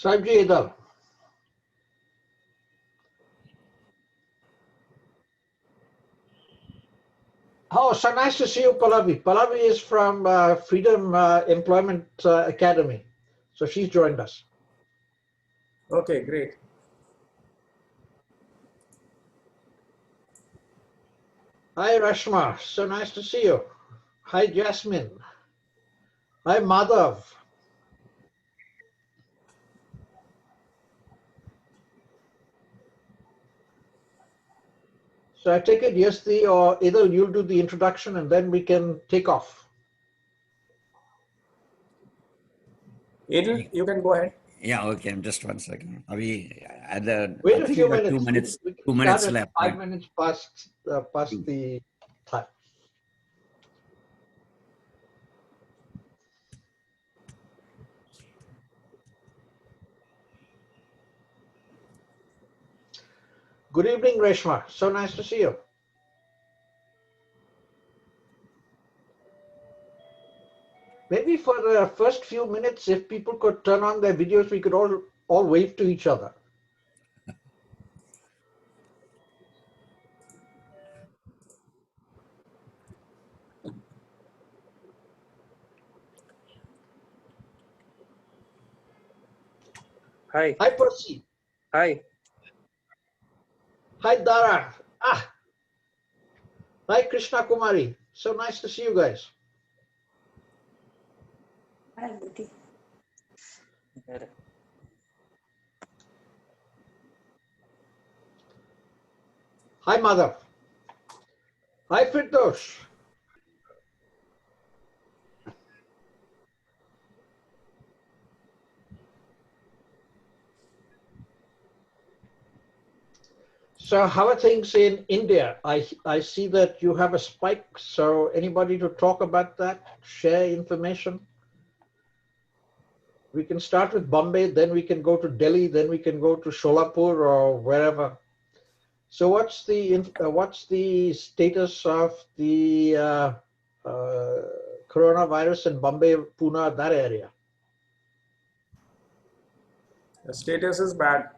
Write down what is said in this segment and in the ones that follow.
Saibji Idal. Oh, so nice to see you, Pallavi. Pallavi is from Freedom Employment Academy. So she's joined us. Okay, great. Hi, Rashma. So nice to see you. Hi, Jasmine. Hi, Madhav. So I take it, Yasti or Idil, you'll do the introduction and then we can take off. Edel, you can go ahead. Yeah, okay, just 1 second. Are we at the, Wait I a think few we got minutes. 2 minutes Start at left. 5 Right? minutes past the time. Good evening, Reshma. So nice to see you. Maybe for the first few minutes, if people could turn on their videos, we could all wave to each other. Hi. Hi, Percy. Hi. Hi, Dara. Hi, Krishna Kumari. So nice to see you guys. Hi, Buddhi. Hi, Madhav. Hi, Firdosh. So how are things in India? I see that you have a spike. So anybody to talk about that, share information? We can start with Bombay, then we can go to Delhi, then we can go to Sholapur or wherever. So what's the status of the coronavirus in Bombay, Pune, that area? The status is bad.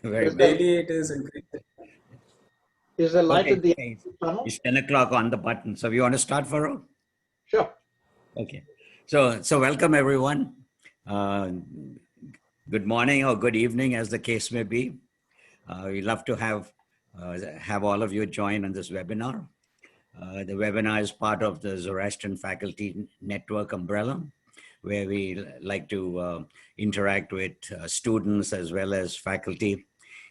Very bad. Daily it is increasing. Is there light Okay, at the okay. tunnel? It's 10 o'clock on the button. So you want to start, Farrokh? Sure. Okay. So welcome, everyone. Good morning or good evening, as the case may be. We love to have all of you join on this webinar. The webinar is part of the Zoroastrian Faculty Network umbrella, where we like to interact with students as well as faculty.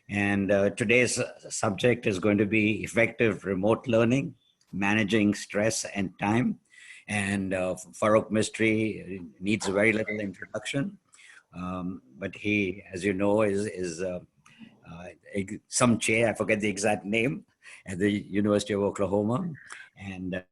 And today's subject is going to be effective remote learning, managing stress and time. And Farrokh Mistree needs very little introduction, but he, as you know, is some chair, I forget the exact name, at the University of Oklahoma. And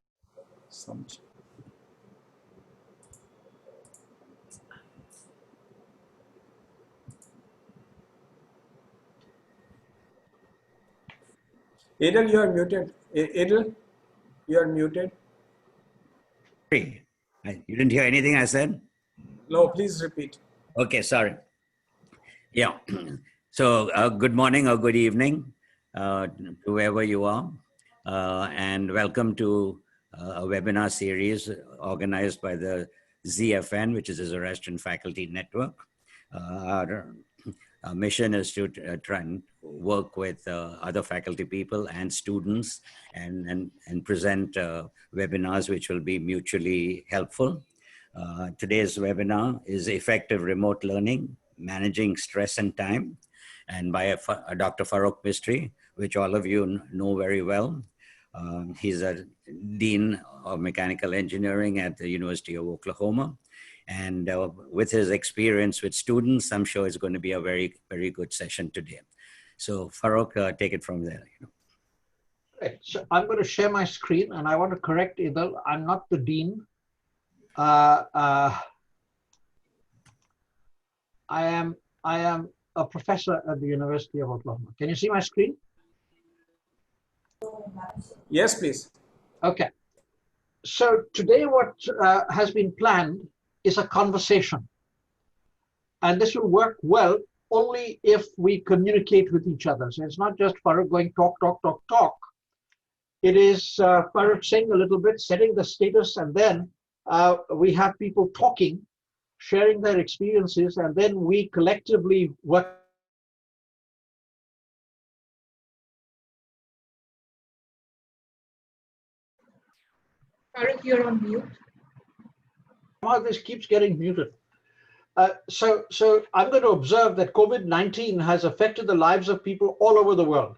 Edel, you are muted. Edel, you are muted. you didn't hear anything I said? No, please repeat. Okay, sorry. Yeah. So good morning or good evening to wherever you are, and welcome to a webinar series organized by the ZFN, which is the Zoroastrian Faculty Network. Our mission is to try and work with other faculty people and students and present webinars which will be mutually helpful. Today's webinar is Effective Remote Learning, Managing Stress and Time, and by Dr. Farrokh Mistree, which all of you know very well. He's a Dean of Mechanical Engineering at the University of Oklahoma. And with his experience with students, I'm sure it's going to be a very, very good session today. So Farrokh, take it from there. Right. So I'm going to share my screen, and I want to correct Idil. I'm not the dean. I am a professor at the University of Oklahoma. Can you see my screen? Yes, please. Okay. So today what has been planned is a conversation. And this will work well only if we communicate with each other. So it's not just Farrokh going talk, talk, talk, talk. It is Farrokh saying a little bit, setting the status, and then we have people talking, sharing their experiences, and then we collectively work. Farrokh, you're on mute. Somehow this keeps getting muted. So I'm going to observe that COVID-19 has affected the lives of people all over the world.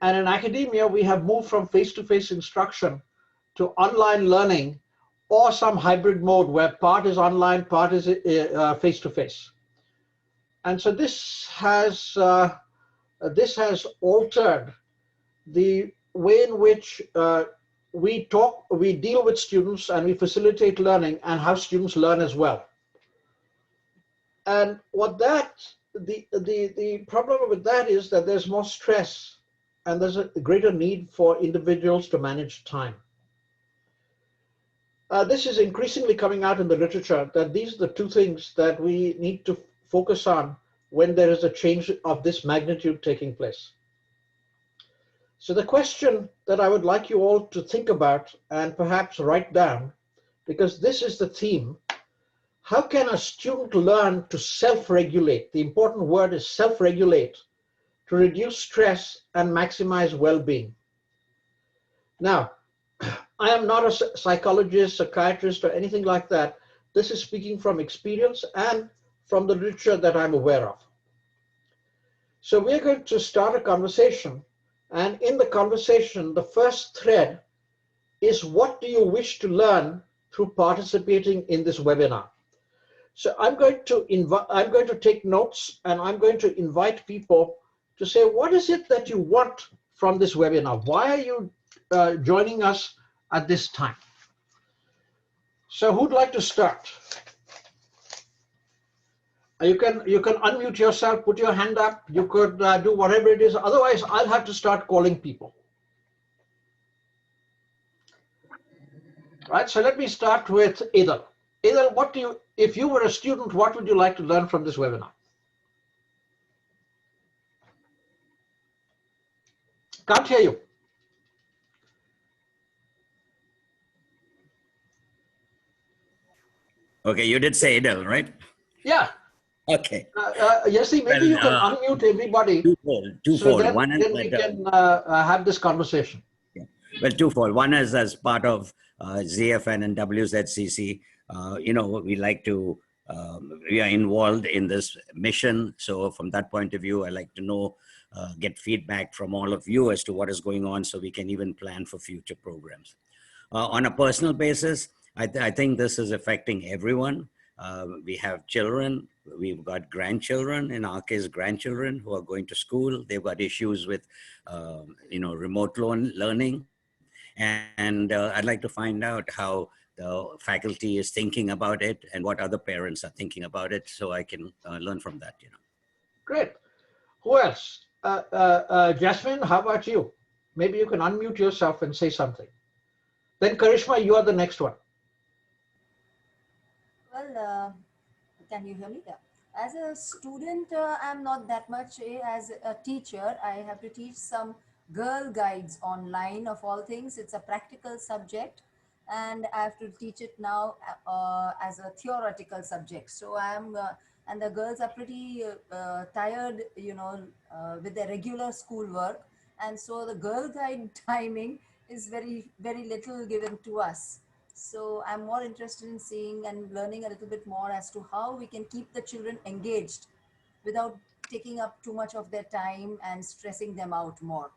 And in academia, we have moved from face-to-face instruction to online learning or some hybrid mode where part is online, part is face-to-face. And so this has altered the way in which we deal with students and we facilitate learning and how students learn as well. And the problem with that is that there's more stress and there's a greater need for individuals to manage time. This is increasingly coming out in the literature that these are the two things that we need to focus on when there is a change of this magnitude taking place. So the question that I would like you all to think about and perhaps write down, because this is the theme: how can a student learn to self-regulate? The important word is self-regulate, to reduce stress and maximize well-being. Now, I am not a psychologist, psychiatrist, or anything like that. This is speaking from experience and from the literature that I'm aware of. So we're going to start a conversation, and in the conversation, the first thread is, what do you wish to learn through participating in this webinar? So I'm going to take notes, and I'm going to invite people to say, what is it that you want from this webinar? Why are you joining us at this time? So who'd like to start? You can unmute yourself, put your hand up. You could do whatever it is. Otherwise, I'll have to start calling people. Right. So let me start with Edel. Edel, if you were a student, what would you like to learn from this webinar? Can't hear you. Okay, you did say Edel, right? Yeah. Okay. Yesi, maybe you can unmute everybody. Twofold. So then We can have this conversation. Yeah. Well, twofold. One is as part of ZFN and WZCC. We like to, we are involved in this mission. So from that point of view, I like to know, get feedback from all of you as to what is going on so we can even plan for future programs. On a personal basis, I think this is affecting everyone. We have children, we've got grandchildren, in our case, grandchildren who are going to school. They've got issues with, remote learning. And I'd like to find out how the faculty is thinking about it and what other parents are thinking about it, so I can learn from that. Great. Who else? Jasmine, how about you? Maybe you can unmute yourself and say something. Then Karishma, you are the next one. Well, can you hear me? Yeah. As a student, I'm not that much. As a teacher, I have to teach some girl guides online, of all things. It's a practical subject, and I have to teach it now as a theoretical subject. So and the girls are pretty tired, with their regular school work. And so the girl guide timing is very, very little given to us. So I'm more interested in seeing and learning a little bit more as to how we can keep the children engaged without taking up too much of their time and stressing them out more.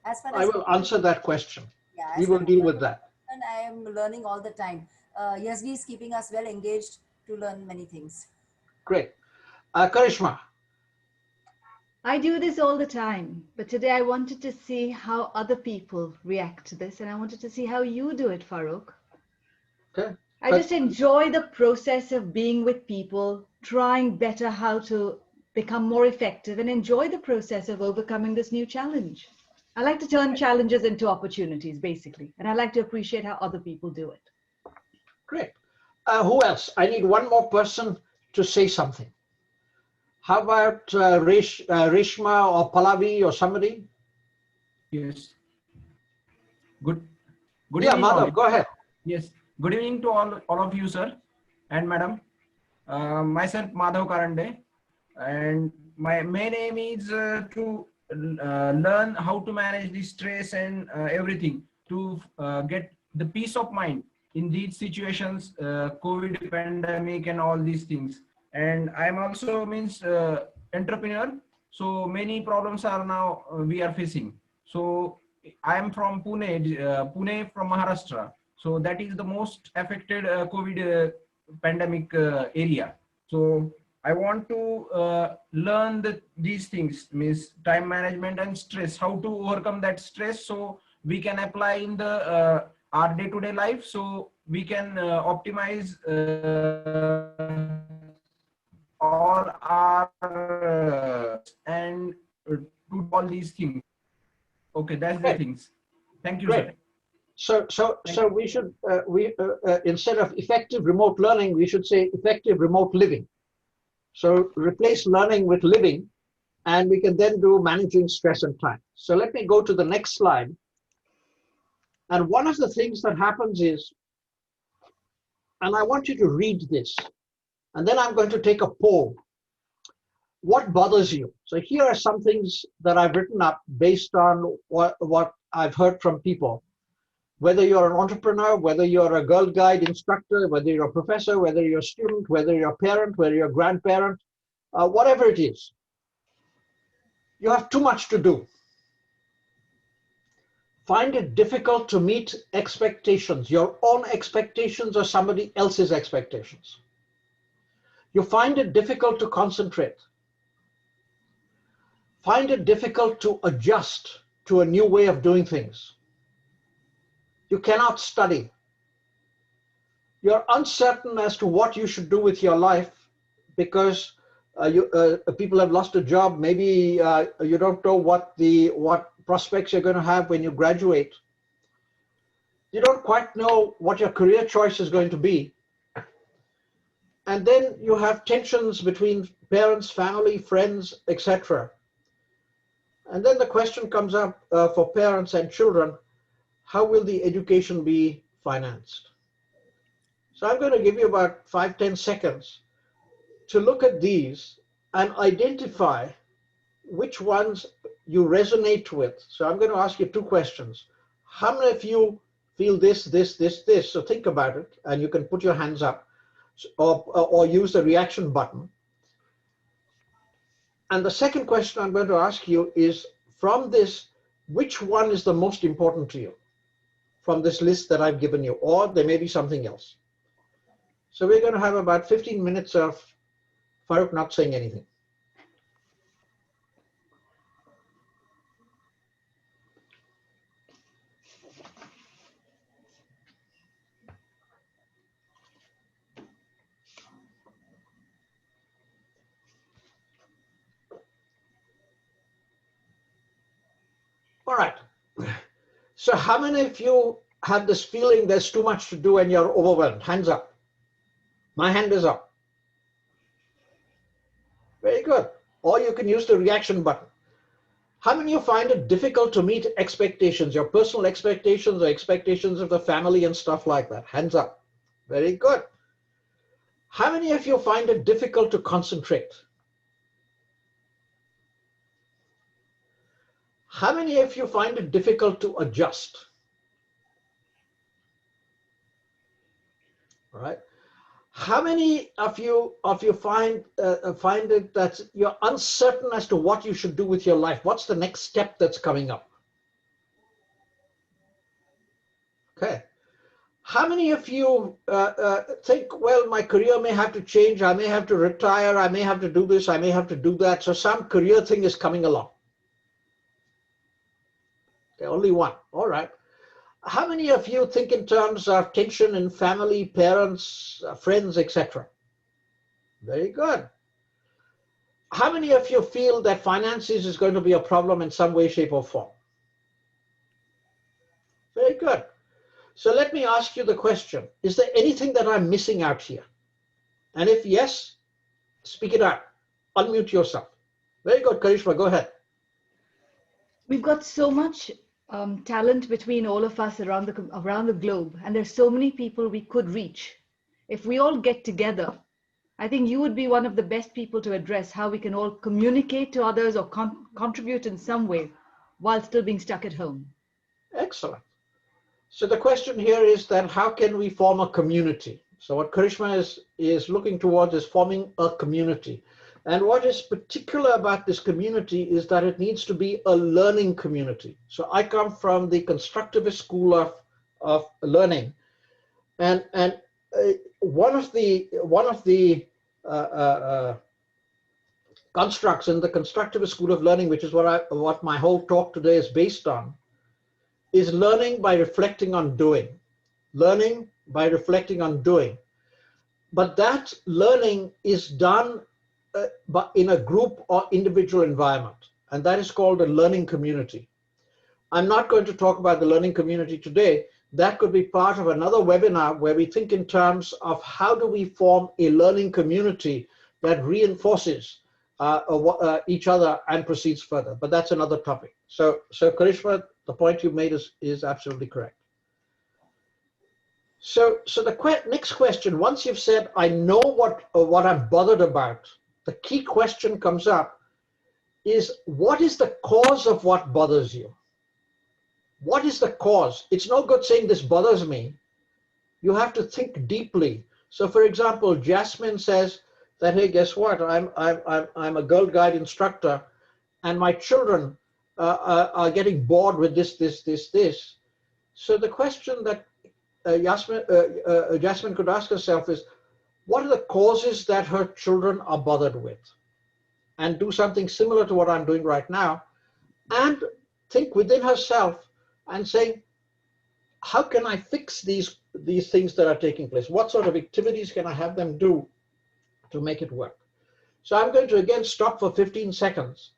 As far as I will answer that question. Yeah, we will deal with that. And I am learning all the time. Yasvi is keeping us well engaged to learn many things. Great. Karishma. I do this all the time, but today I wanted to see how other people react to this, and I wanted to see how you do it, Farrokh. Okay. I just enjoy the process of being with people, trying better how to become more effective, and enjoy the process of overcoming this new challenge. I like to turn challenges into opportunities, basically, and I like to appreciate how other people do it. Great. Who else? I need one more person to say something? How about Reshma or Pallavi or somebody? Yes. Good. Good Yeah, evening, all. Madhav, go ahead. Yes. Good evening to all of you, sir and madam. Myself, Madhav Karande, and my main aim is to learn how to manage the stress and everything to get the peace of mind in these situations, COVID pandemic and all these things. And I'm also means entrepreneur. So many problems are now we are facing. So I am from Pune from Maharashtra. So that is the most affected COVID pandemic area. So I want to learn these things, means time management and stress, how to overcome that stress, so we can apply in the our day-to-day life, so we can optimize all our and to all these things. Okay, that's the Great, things. Thank you, great. sir. So we should, instead of effective remote learning, we should say effective remote living. So replace learning with living, and we can then do managing stress and time. So let me go to the next slide. And one of the things that happens is, and I want you to read this, and then I'm going to take a poll. What bothers you? So here are some things that I've written up based on what I've heard from people. Whether you're an entrepreneur, whether you're a Girl Guide instructor, whether you're a professor, whether you're a student, whether you're a parent, whether you're a grandparent, whatever it is, you have too much to do. Find it difficult to meet expectations, your own expectations or somebody else's expectations. You find it difficult to concentrate. Find it difficult to adjust to a new way of doing things. You cannot study. You're uncertain as to what you should do with your life because people have lost a job. Maybe you don't know what prospects you're going to have when you graduate. You don't quite know what your career choice is going to be. And then you have tensions between parents, family, friends, etc. And then the question comes up for parents and children, how will the education be financed? So I'm going to give you about 5-10 seconds to look at these and identify which ones you resonate with. So I'm going to ask you 2 questions. How many of you feel this, this, this, this? So think about it, and you can put your hands up or use the reaction button. And the second question I'm going to ask you is, from this, which one is the most important to you from this list that I've given you? Or there may be something else. So we're going to have about 15 minutes of Farrokh not saying anything. All right. So how many of you have this feeling there's too much to do and you're overwhelmed? Hands up. My hand is up. Very good. Or you can use the reaction button. How many of you find it difficult to meet expectations, your personal expectations or expectations of the family and stuff like that? Hands up. Very good. How many of you find it difficult to concentrate? How many of you find it difficult to adjust? All right. How many of you find it that you're uncertain as to what you should do with your life? What's the next step that's coming up? Okay. How many of you think, well, my career may have to change, I may have to retire, I may have to do this, I may have to do that. So some career thing is coming along. Okay, only one. All right. How many of you think in terms of tension in family, parents, friends, etc.? Very good. How many of you feel that finances is going to be a problem in some way, shape, or form? Very good. So let me ask you the question, is there anything that I'm missing out here? And if yes, Speak it out. Unmute yourself. Very good, Karishma, go ahead. We've got so much talent between all of us around the globe, and there's so many people we could reach. If we all get together, I think you would be one of the best people to address how we can all communicate to others or contribute in some way while still being stuck at home. Excellent. So the question here is that how can we form a community? So what Karishma is looking towards is forming a community. And what is particular about this community is that it needs to be a learning community. So I come from the constructivist school of learning. And one of the constructs in the constructivist school of learning, which is what my whole talk today is based on, is learning by reflecting on doing. Learning by reflecting on doing. But that learning is done but in a group or individual environment, and that is called a learning community. I'm not going to talk about the learning community today. That could be part of another webinar where we think in terms of how do we form a learning community that reinforces each other and proceeds further. But that's another topic. So Karishma, the point you made is absolutely correct. So the next question, once you've said, I know what I'm bothered about, the key question comes up is, what is the cause of what bothers you? What is the cause? It's no good saying this bothers me. You have to think deeply. So for example, Jasmine says that, hey, guess what? I'm a Girl Guide instructor and my children are getting bored with this. So the question that Jasmine could ask herself is, what are the causes that her children are bothered with? And do something similar to what I'm doing right now, and think within herself and say, how can I fix these things that are taking place? What sort of activities can I have them do to make it work? So I'm going to again stop for 15 seconds,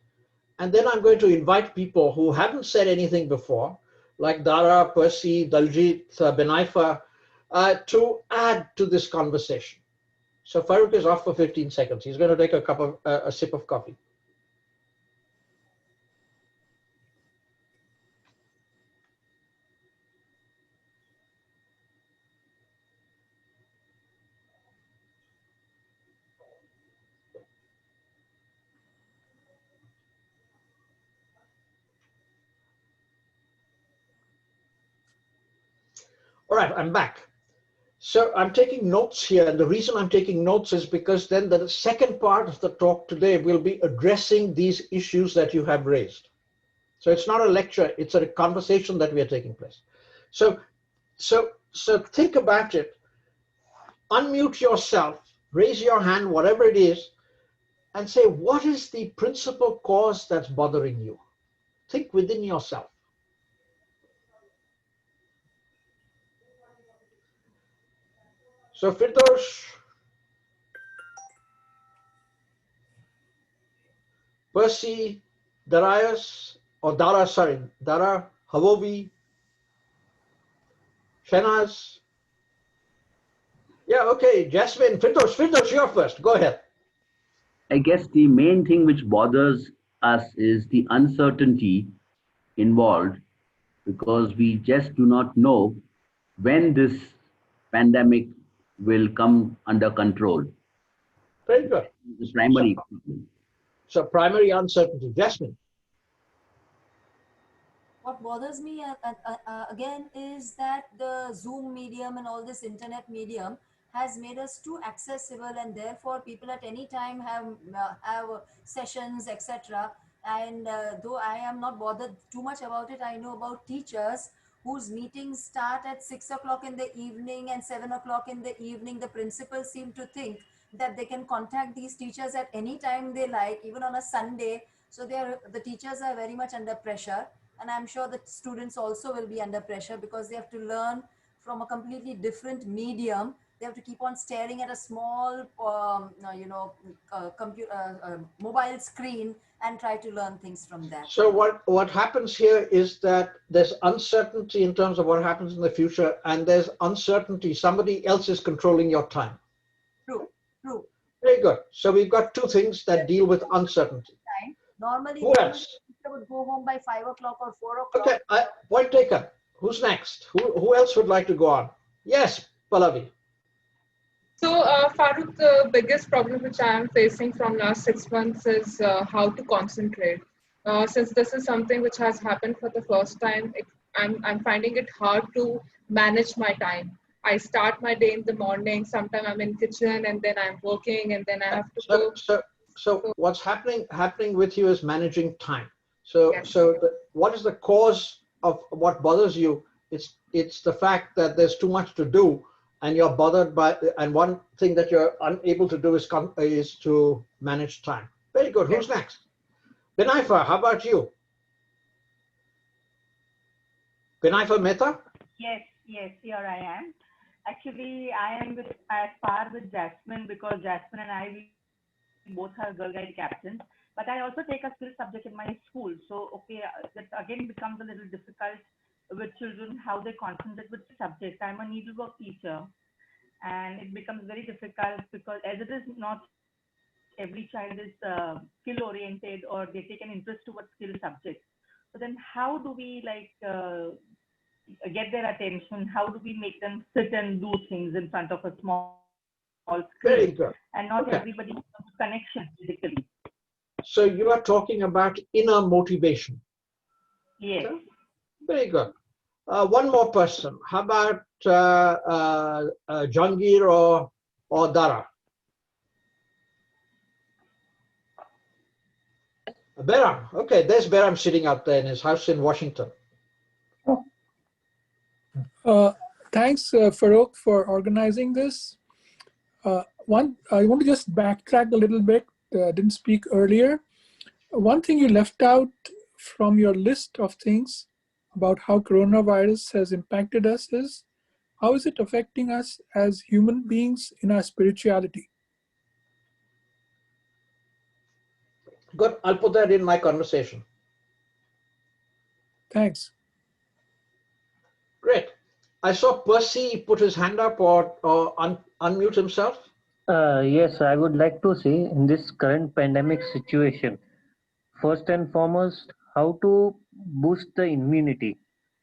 and then I'm going to invite people who haven't said anything before, like Dara, Percy, Daljit, Benaifa, to add to this conversation. So Farrokh is off for 15 seconds. He's going to take a sip of coffee. All right, I'm back. So I'm taking notes here, and the reason I'm taking notes is because then the second part of the talk today will be addressing these issues that you have raised. So it's not a lecture, it's a conversation that we are taking place. So think about it, unmute yourself, raise your hand, whatever it is, and say, what is the principal cause that's bothering you? Think within yourself. So Firdaus, Percy, Darius, or Dara, sorry, Dara, Havovi, Shenaz. Yeah, okay, Jasmine, Firdaus, you're first. Go ahead. I guess the main thing which bothers us is the uncertainty involved, because we just do not know when this pandemic will come under control. Very good. The primary. So primary uncertainty. Jasmine. What bothers me again is that the Zoom medium and all this internet medium has made us too accessible, and therefore people at any time have sessions, etc. And though I am not bothered too much about it, I know about teachers whose meetings start at 6 o'clock in the evening and 7 o'clock in the evening. The principals seem to think that they can contact these teachers at any time they like, even on a Sunday. So the teachers are very much under pressure. And I'm sure that students also will be under pressure because they have to learn from a completely different medium. They have to keep on staring at a small, mobile screen and try to learn things from that. So what happens here is that there's uncertainty in terms of what happens in the future, and there's uncertainty. Somebody else is controlling your time. True, true. Very good. So we've got two things that deal with uncertainty. Time. Normally, Who else? people would go home by 5 o'clock or 4 o'clock. Okay, point taken. Who's next? Who else would like to go on? Yes, Pallavi. So, Farrokh, the biggest problem which I am facing from last 6 months is how to concentrate. Since this is something which has happened for the first time, I'm finding it hard to manage my time. I start my day in the morning. Sometimes I'm in kitchen, and then I'm working, and then I have to go. So what's happening with you is managing time. So Yes. what is the cause of what bothers you? It's the fact that there's too much to do, and you're bothered by. And one thing that you're unable to do is to manage time. Very good. Yes. Who's next? Binaifa, how about you? Binaifa Mehta? Yes, here I am. Actually, I am at par with Jasmine because Jasmine and I, we both are Girl Guide captains. But I also take a skill subject in my school. So, okay, that again becomes a little difficult with children, how they concentrate with subjects. I'm a needlework teacher, and it becomes very difficult because as it is not every child is skill oriented or they take an interest towards skill subjects. So then how do we get their attention? How do we make them sit and do things in front of a small Very screen? good. And not Okay. everybody has connection physically. So you are talking about inner motivation. Yes. Okay. Very good. One more person. How about Jangir or Dara? Beram. Okay, there's Beram sitting out there in his house in Washington. Thanks, Farrokh, for organizing this. I want to just backtrack a little bit. Didn't speak earlier. One thing you left out from your list of things about how coronavirus has impacted us is how is it affecting us as human beings in our spirituality? Good. I'll put that in my conversation. Thanks. Great. I saw Percy put his hand up or unmute himself. Yes, I would like to say in this current pandemic situation, first and foremost, how to boost the immunity.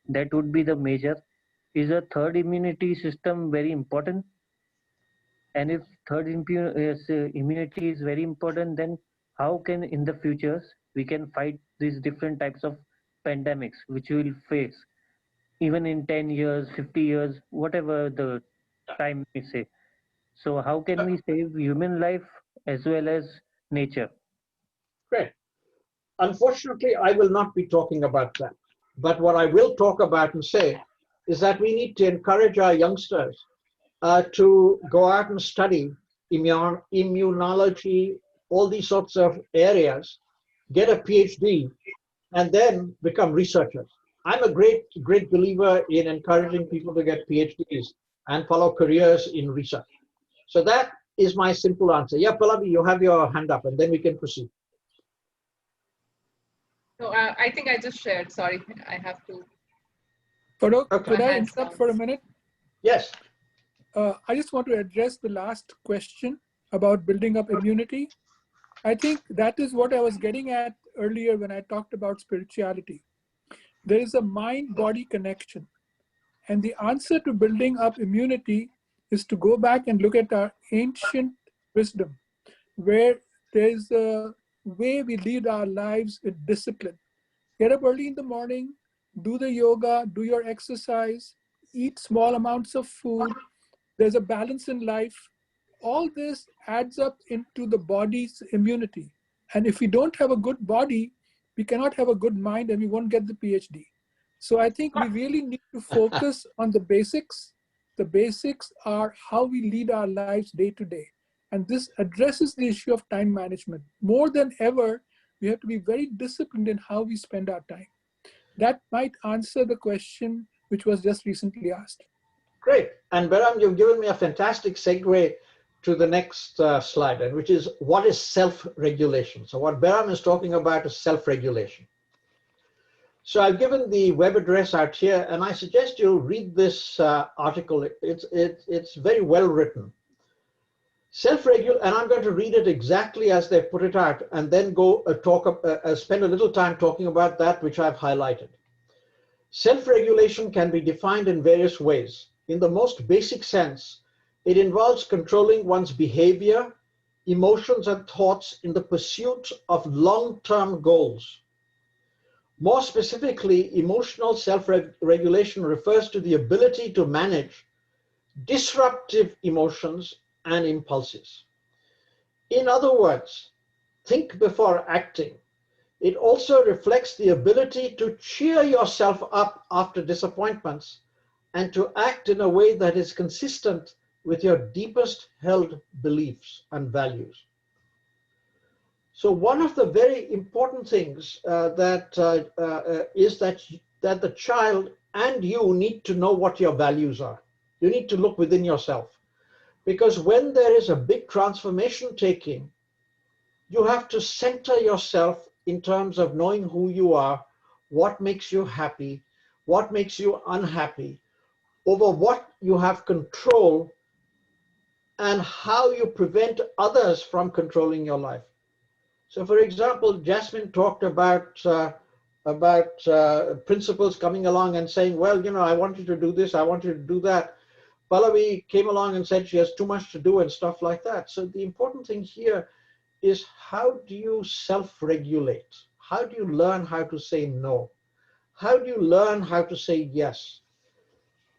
That would be the major. Is a third immunity system very important? And if third immunity is very important, then how can in the futures we can fight these different types of pandemics which we will face even in 10 years, 50 years, whatever the time we say. So how can we save human life as well as nature? Great. Unfortunately, I will not be talking about that. But what I will talk about and say is that we need to encourage our youngsters to go out and study immunology, all these sorts of areas, get a PhD, and then become researchers. I'm a great believer in encouraging people to get PhDs and follow careers in research. So that is my simple answer. Yeah, Pallavi, you have your hand up, and then we can proceed. No, I think I just shared. Sorry, I have to. Farrokh, Okay. could I interrupt for a minute? Yes. I just want to address the last question about building up immunity. I think that is what I was getting at earlier when I talked about spirituality. There is a mind-body connection. And the answer to building up immunity is to go back and look at our ancient wisdom, where there's a way we lead our lives with discipline. Get up early in the morning, do the yoga, do your exercise, eat small amounts of food. There's a balance in life. All this adds up into the body's immunity. And if we don't have a good body, we cannot have a good mind and we won't get the PhD. So I think we really need to focus on the basics. The basics are how we lead our lives day to day. And this addresses the issue of time management. More than ever, we have to be very disciplined in how we spend our time. That might answer the question which was just recently asked. Great. And Beram, you've given me a fantastic segue to the next slide, and which is what is self-regulation. So what Beram is talking about is self-regulation. So I've given the web address out here, and I suggest you read this article. It's very well written. And I'm going to read it exactly as they put it out, and then go spend a little time talking about that which I've highlighted. Self-regulation can be defined in various ways. In the most basic sense, it involves controlling one's behavior, emotions, and thoughts in the pursuit of long-term goals. More specifically, emotional self-regulation refers to the ability to manage disruptive emotions and impulses. In other words, think before acting. It also reflects the ability to cheer yourself up after disappointments and to act in a way that is consistent with your deepest held beliefs and values. So one of the very important things is that the child and you need to know what your values are. You need to look within yourself, because when there is a big transformation taking, you have to center yourself in terms of knowing who you are, what makes you happy, what makes you unhappy, over what you have control, and how you prevent others from controlling your life. So, for example, Jasmine talked about principals coming along and saying, well, you know, I want you to do this, I want you to do that. Pallavi came along and said she has too much to do and stuff like that. So the important thing here is, how do you self-regulate? How do you learn how to say no? How do you learn how to say yes?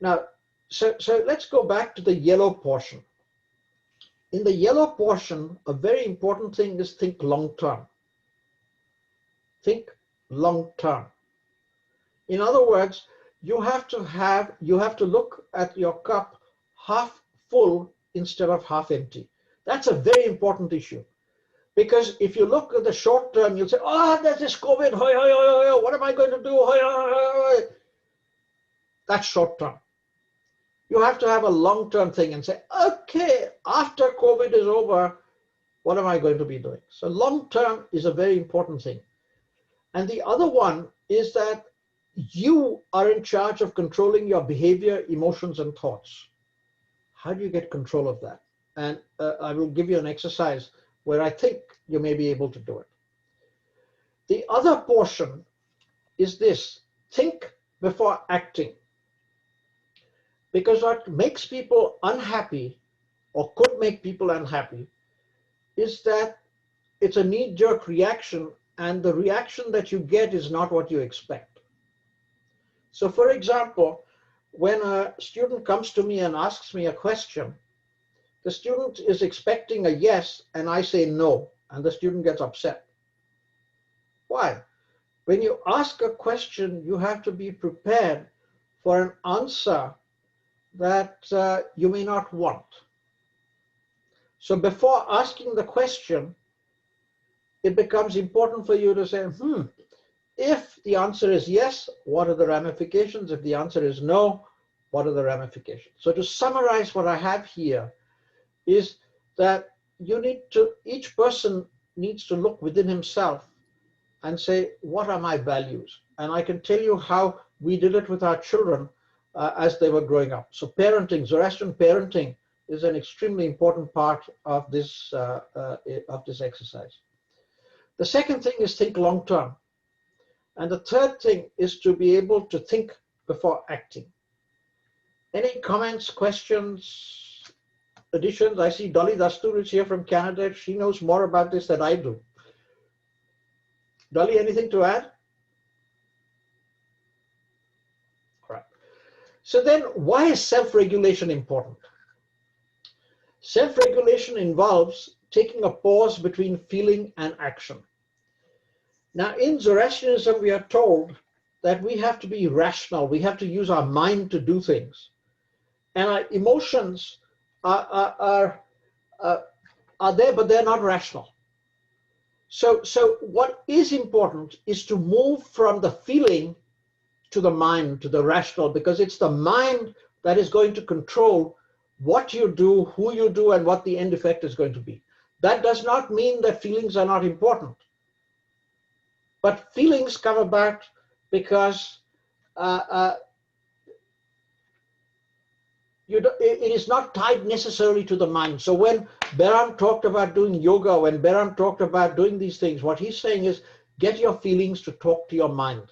Now, so let's go back to the yellow portion. In the yellow portion, a very important thing is think long-term. Think long-term. In other words, you have to look at your cup half full instead of half empty. That's a very important issue. Because if you look at the short term, you'll say, oh, there's this COVID, hoi, hoi, hoi, hoi, what am I going to do? Hoi, hoi, hoi, hoi. That's short term. You have to have a long-term thing and say, okay, after COVID is over, what am I going to be doing? So long-term is a very important thing. And the other one is that you are in charge of controlling your behavior, emotions, and thoughts. How do you get control of that? And I will give you an exercise where I think you may be able to do it. The other portion is this: think before acting. Because what makes people unhappy, or could make people unhappy, is that it's a knee-jerk reaction, and the reaction that you get is not what you expect. So for example, when a student comes to me and asks me a question, the student is expecting a yes, and I say no, and the student gets upset. Why? When you ask a question, you have to be prepared for an answer that you may not want. So before asking the question, it becomes important for you to say, if the answer is yes, what are the ramifications? If the answer is no, what are the ramifications? So to summarize what I have here is that each person needs to look within himself and say, what are my values? And I can tell you how we did it with our children as they were growing up. So parenting, Zoroastrian parenting, is an extremely important part of this exercise. The second thing is think long term. And the third thing is to be able to think before acting. Any comments, questions, additions? I see Dolly Dastur is here from Canada. She knows more about this than I do. Dolly, anything to add? All right. So then, why is self-regulation important? Self-regulation involves taking a pause between feeling and action. Now, in Zoroastrianism, we are told that we have to be rational. We have to use our mind to do things. And our emotions are there, but they're not rational. So what is important is to move from the feeling to the mind, to the rational, because it's the mind that is going to control what you do, who you do, and what the end effect is going to be. That does not mean that feelings are not important. But feelings come about because it is not tied necessarily to the mind. So when Behram talked about doing yoga, when Behram talked about doing these things, what he's saying is get your feelings to talk to your mind.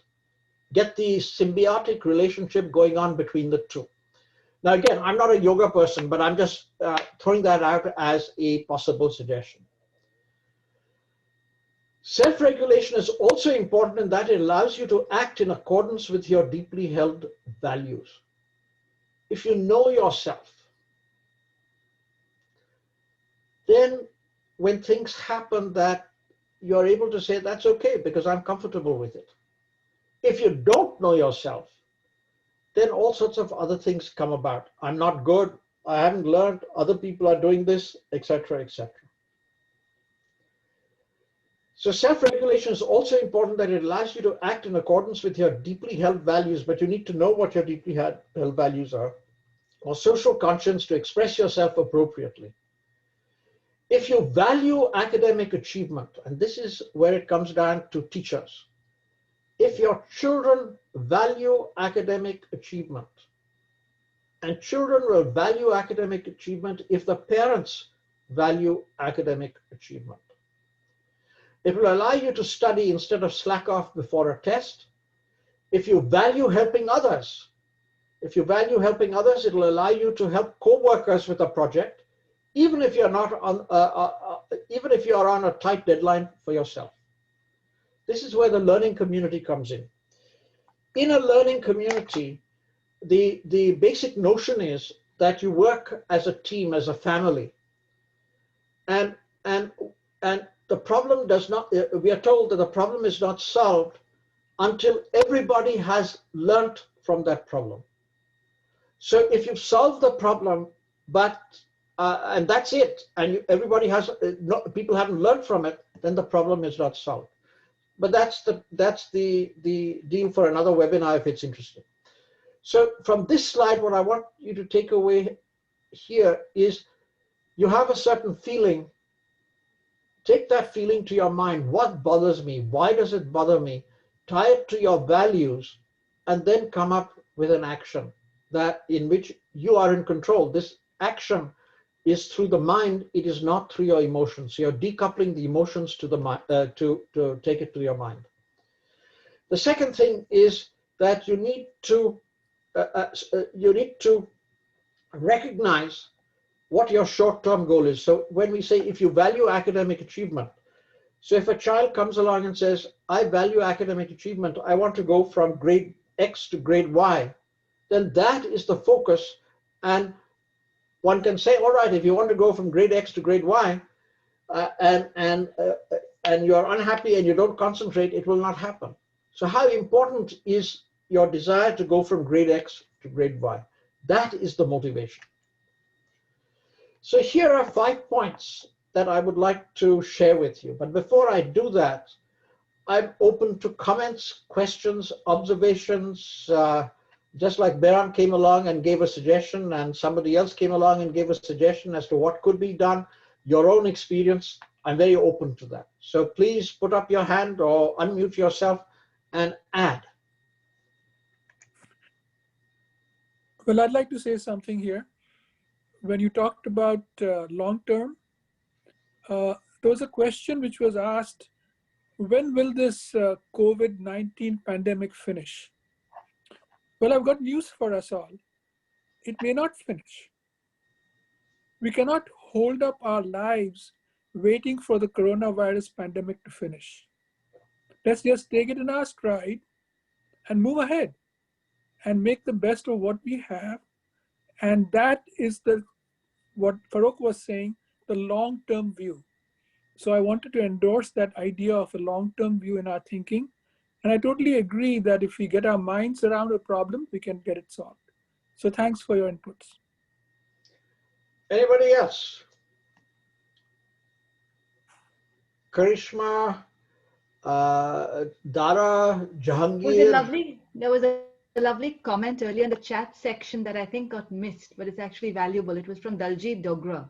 Get the symbiotic relationship going on between the two. Now, again, I'm not a yoga person, but I'm just throwing that out as a possible suggestion. Self-regulation is also important in that it allows you to act in accordance with your deeply held values. If you know yourself, then when things happen that you're able to say, that's okay because I'm comfortable with it. If you don't know yourself, then all sorts of other things come about. I'm not good, I haven't learned, other people are doing this, etc., etc. So self-regulation is also important that it allows you to act in accordance with your deeply held values, but you need to know what your deeply held values are, or social conscience to express yourself appropriately. If you value academic achievement, and this is where it comes down to teachers, if your children value academic achievement, and children will value academic achievement if the parents value academic achievement. It will allow you to study instead of slack off before a test. If you value helping others, it will allow you to help co-workers with a project, even if you're not on, even if you are on a tight deadline for yourself. This is where the learning community comes in. In a learning community, the basic notion is that you work as a team, as a family, and the problem does not. We are told that the problem is not solved until everybody has learned from that problem. So if you've solved the problem, but and that's it, and everybody has people haven't learned from it, then the problem is not solved. But that's the deal for another webinar if it's interesting. So from this slide, what I want you to take away here is you have a certain feeling. Take that feeling to your mind. What bothers me? Why does it bother me? Tie it to your values and then come up with an action that in which you are in control. This action is through the mind. It is not through your emotions. So you're decoupling the emotions to the mind, to take it to your mind. The second thing is that you need to recognize what your short-term goal is. So when we say if you value academic achievement, so if a child comes along and says, I value academic achievement, I want to go from grade X to grade Y, then that is the focus. And one can say, all right, if you want to go from grade X to grade Y, and you're unhappy and you don't concentrate, it will not happen. So how important is your desire to go from grade X to grade Y? That is the motivation. So here are 5 points that I would like to share with you. But before I do that, I'm open to comments, questions, observations, just like Behram came along and gave a suggestion and somebody else came along and gave a suggestion as to what could be done, your own experience. I'm very open to that. So please put up your hand or unmute yourself and add. Well, I'd like to say something here. When you talked about long-term, there was a question which was asked, when will this COVID-19 pandemic finish? Well, I've got news for us all. It may not finish. We cannot hold up our lives waiting for the coronavirus pandemic to finish. Let's just take it in our stride and move ahead and make the best of what we have. And that is what Farrokh was saying, the long-term view. So I wanted to endorse that idea of a long-term view in our thinking. And I totally agree that if we get our minds around a problem, we can get it solved. So thanks for your inputs. Anybody else? Karishma, Dara, Jahangir. There was a lovely comment earlier in the chat section that I think got missed, but it's actually valuable. It was from Daljit Dogra.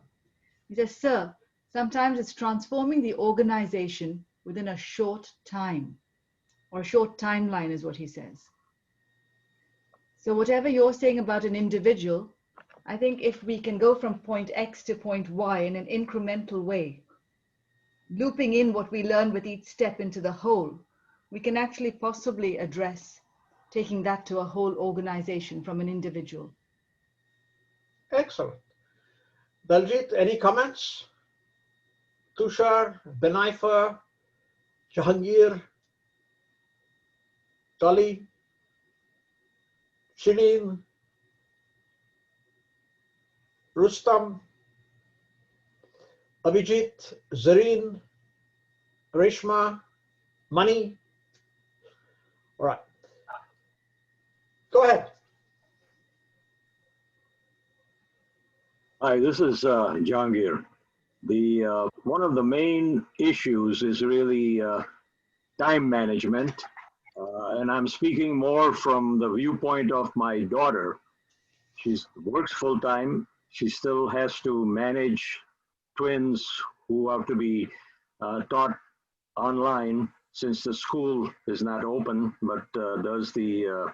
He says, sir, sometimes it's transforming the organization within a short time, or a short timeline is what he says. So whatever you're saying about an individual, I think if we can go from point X to point Y in an incremental way, looping in what we learn with each step into the whole, we can actually possibly address taking that to a whole organization from an individual. Excellent. Daljit, any comments? Tushar, Benaifa, Jahangir, Dolly, Shireen, Rustam, Abhijit, Zareen, Reshma, Mani. All right. Go ahead. Hi, this is Jahangir. One of the main issues is really time management, and I'm speaking more from the viewpoint of my daughter. She works full time. She still has to manage twins who have to be taught online since the school is not open, but does the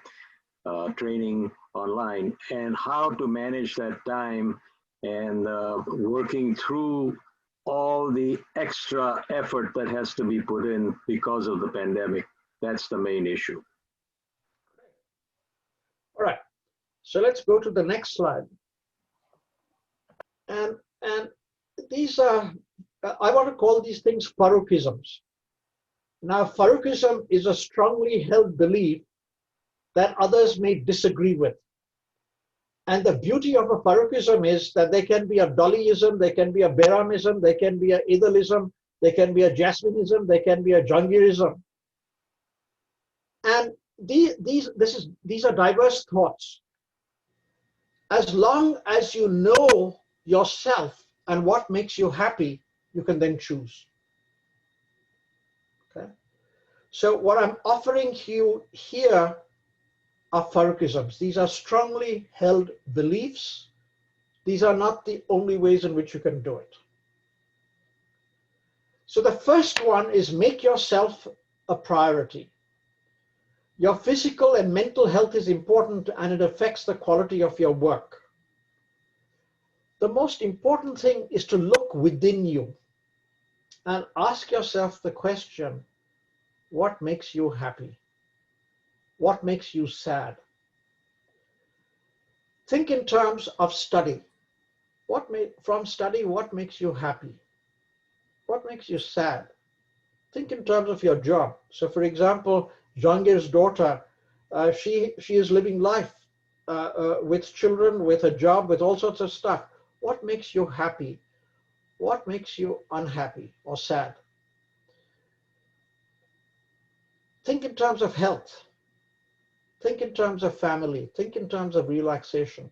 training online, and how to manage that time and working through all the extra effort that has to be put in because of the pandemic. That's the main issue. All right. So let's go to the next slide. And these are, I want to call these things Farrokhisms. Now, Farrokhism is a strongly held belief that others may disagree with. And the beauty of a Farrokhism is that there can be a Dollyism, there can be a Behramism, there can be a Idalism, there can be a Jasminism, there can be a Jahangirism. And these are diverse thoughts. As long as you know yourself and what makes you happy, you can then choose. Okay? So what I'm offering you here are Farrokhisms. These are strongly held beliefs. These are not the only ways in which you can do it. So the first one is make yourself a priority. Your physical and mental health is important and it affects the quality of your work. The most important thing is to look within you and ask yourself the question, what makes you happy? What makes you sad? Think in terms of study. From study, what makes you happy? What makes you sad? Think in terms of your job. So for example, Jahangir's daughter, she is living life with children, with a job, with all sorts of stuff. What makes you happy? What makes you unhappy or sad? Think in terms of health. Think in terms of family. Think in terms of relaxation.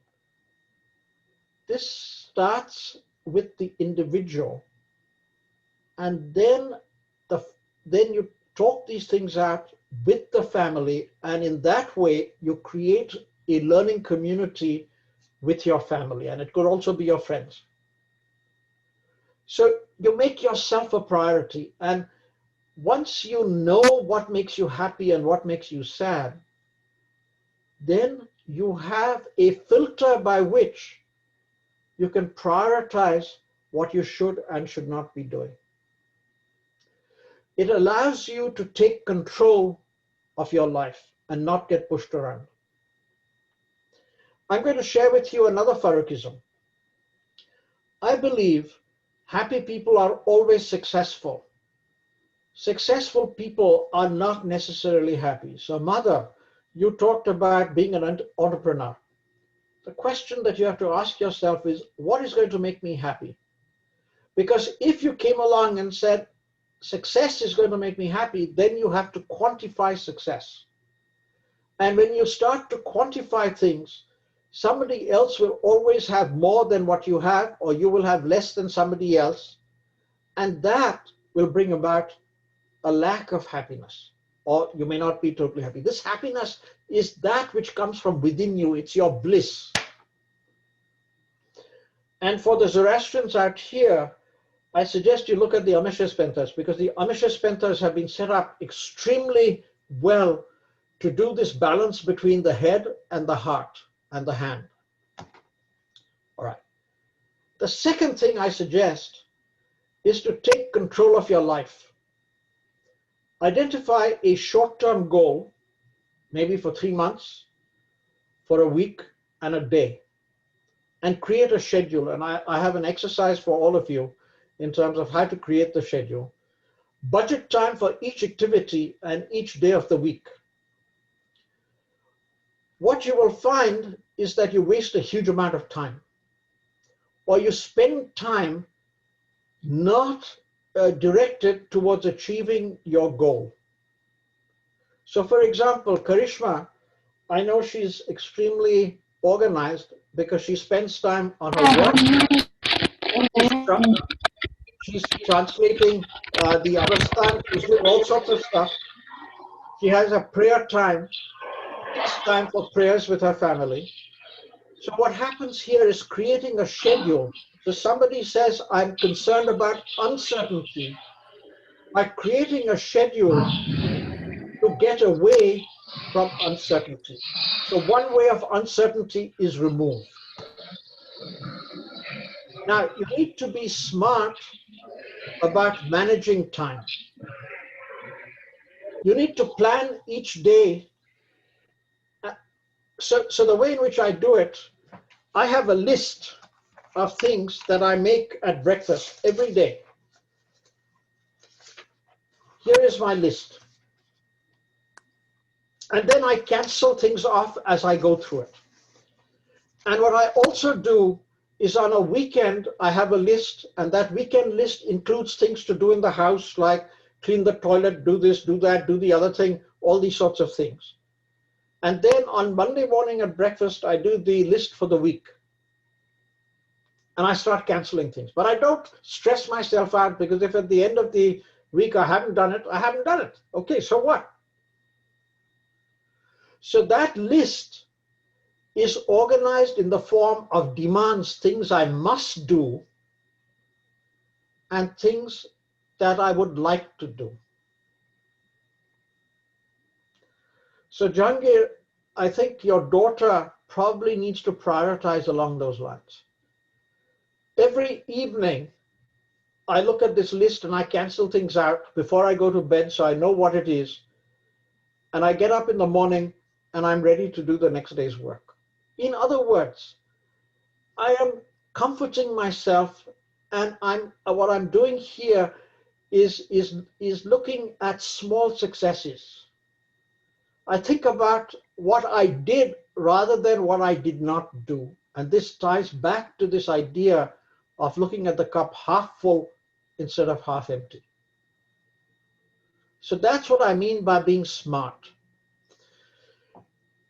This starts with the individual, and then you talk these things out with the family, and in that way you create a learning community with your family, and it could also be your friends. So you make yourself a priority, and once you know what makes you happy and what makes you sad, then you have a filter by which you can prioritize what you should and should not be doing. It allows you to take control of your life and not get pushed around. I'm going to share with you another Farrokhism. I believe happy people are always successful. Successful people are not necessarily happy. So Mother, you talked about being an entrepreneur. The question that you have to ask yourself is, what is going to make me happy? Because if you came along and said, success is going to make me happy, then you have to quantify success. And when you start to quantify things, somebody else will always have more than what you have, or you will have less than somebody else. And that will bring about a lack of happiness, or you may not be totally happy. This happiness is that which comes from within you. It's your bliss. And for the Zoroastrians out here, I suggest you look at the Ameshaspentas, because the Ameshaspentas have been set up extremely well to do this balance between the head and the heart and the hand. The second thing I suggest is to take control of your life. Identify a short-term goal, maybe for 3 months, for a week and a day, and create a schedule. And I have an exercise for all of you in terms of how to create the schedule. Budget time for each activity and each day of the week. What you will find is that you waste a huge amount of time, or you spend time not directed towards achieving your goal. So for example, Karishma, I know she's extremely organized because she spends time on her work. She's translating the Avastan, she's doing all sorts of stuff. She has a prayer time. It's time for prayers with her family. So what happens here is creating a schedule. So somebody says, I'm concerned about uncertainty. By creating a schedule to get away from uncertainty. So one way of uncertainty is removed. Now, you need to be smart about managing time. You need to plan each day. So the way in which I do it, I have a list of things that I make at breakfast every day. Here is my list. And then I cancel things off as I go through it. And what I also do is on a weekend, I have a list, and that weekend list includes things to do in the house, like clean the toilet, do this, do that, do the other thing, all these sorts of things. And then on Monday morning at breakfast, I do the list for the week. And I start canceling things. But I don't stress myself out, because if at the end of the week I haven't done it, I haven't done it. Okay, so what? So that list is organized in the form of demands, things I must do, and things that I would like to do. So Jahangir, I think your daughter probably needs to prioritize along those lines. Every evening, I look at this list and I cancel things out before I go to bed, so I know what it is. And I get up in the morning and I'm ready to do the next day's work. In other words, I am comforting myself, and what I'm doing here is looking at small successes. I think about what I did rather than what I did not do. And this ties back to this idea of looking at the cup half full instead of half empty. So that's what I mean by being smart.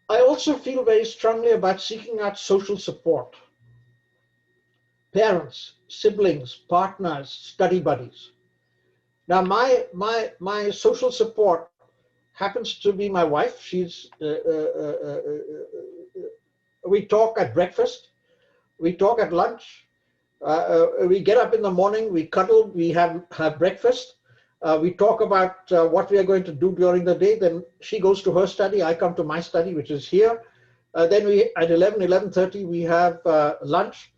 I also feel very strongly about seeking out social support. Parents, siblings, partners, study buddies. Now my social support happens to be my wife. She's, we talk at breakfast, we talk at lunch, we get up in the morning, we cuddle, we have breakfast, we talk about what we are going to do during the day. Then she goes to her study, I come to my study, which is here. Then we, at 11:30, we have lunch,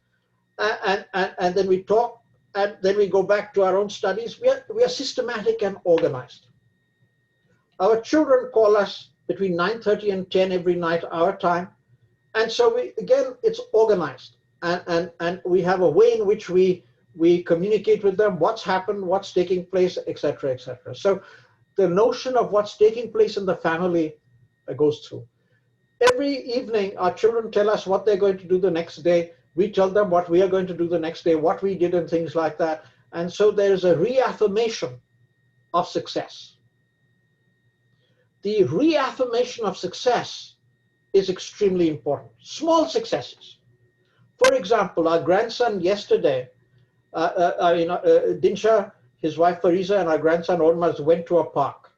and then we talk, and then we go back to our own studies. We are systematic and organized. Our children call us between 9:30 and 10 every night, our time. And so it's organized. And we have a way in which we communicate with them, what's happened, what's taking place, etc., etc. So the notion of what's taking place in the family goes through. Every evening, our children tell us what they're going to do the next day. We tell them what we are going to do the next day, what we did, and things like that. And so there's a reaffirmation of success. The reaffirmation of success is extremely important. Small successes. For example, our grandson yesterday, Dinsha, his wife Fariza, and our grandson Ormaz went to a park.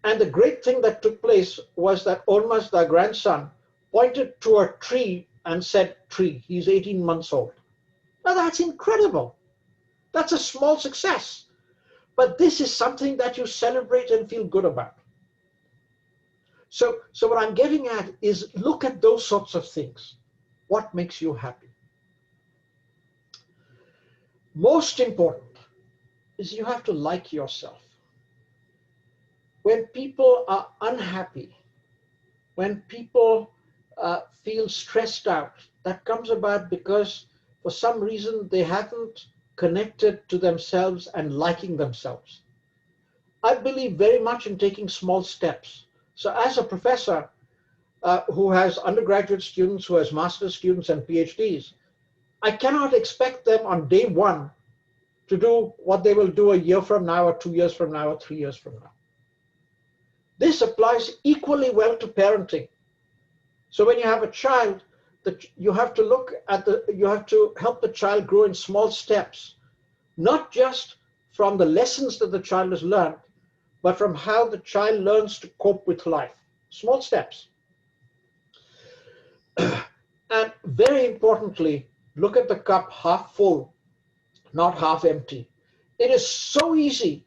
And the great thing that took place was that Ormaz, our grandson, pointed to a tree and said, tree. He's 18 months old. Now that's incredible. That's a small success. But this is something that you celebrate and feel good about. So what I'm getting at is look at those sorts of things. What makes you happy? most important is you have to like yourself. When people are unhappy, when people feel stressed out, that comes about because for some reason they haven't connected to themselves and liking themselves. I believe very much in taking small steps. So as a professor who has undergraduate students, who has master's students and PhDs, I cannot expect them on day one to do what they will do a year from now or 2 years from now or 3 years from now. This applies equally well to parenting. So when you have a child, you have to look at you have to help the child grow in small steps, not just from the lessons that the child has learned, but from how the child learns to cope with life. Small steps. And very importantly, look at the cup half full, not half empty. It is so easy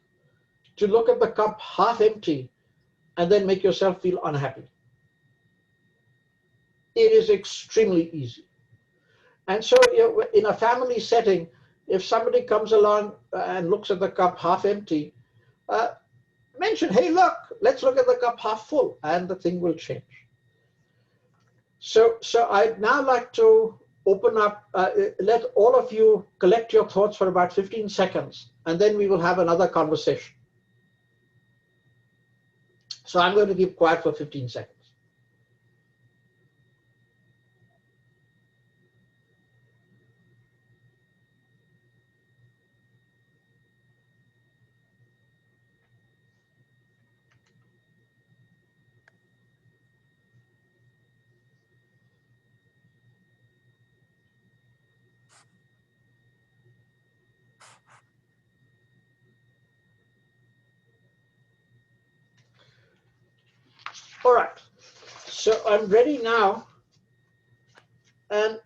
to look at the cup half empty and then make yourself feel unhappy. It is extremely easy. And so in a family setting, if somebody comes along and looks at the cup half empty, mention, hey, look, let's look at the cup half full, and the thing will change. So I'd now like to open up, let all of you collect your thoughts for about 15 seconds, and then we will have another conversation. So I'm going to keep quiet for 15 seconds. All right, so I'm ready now, and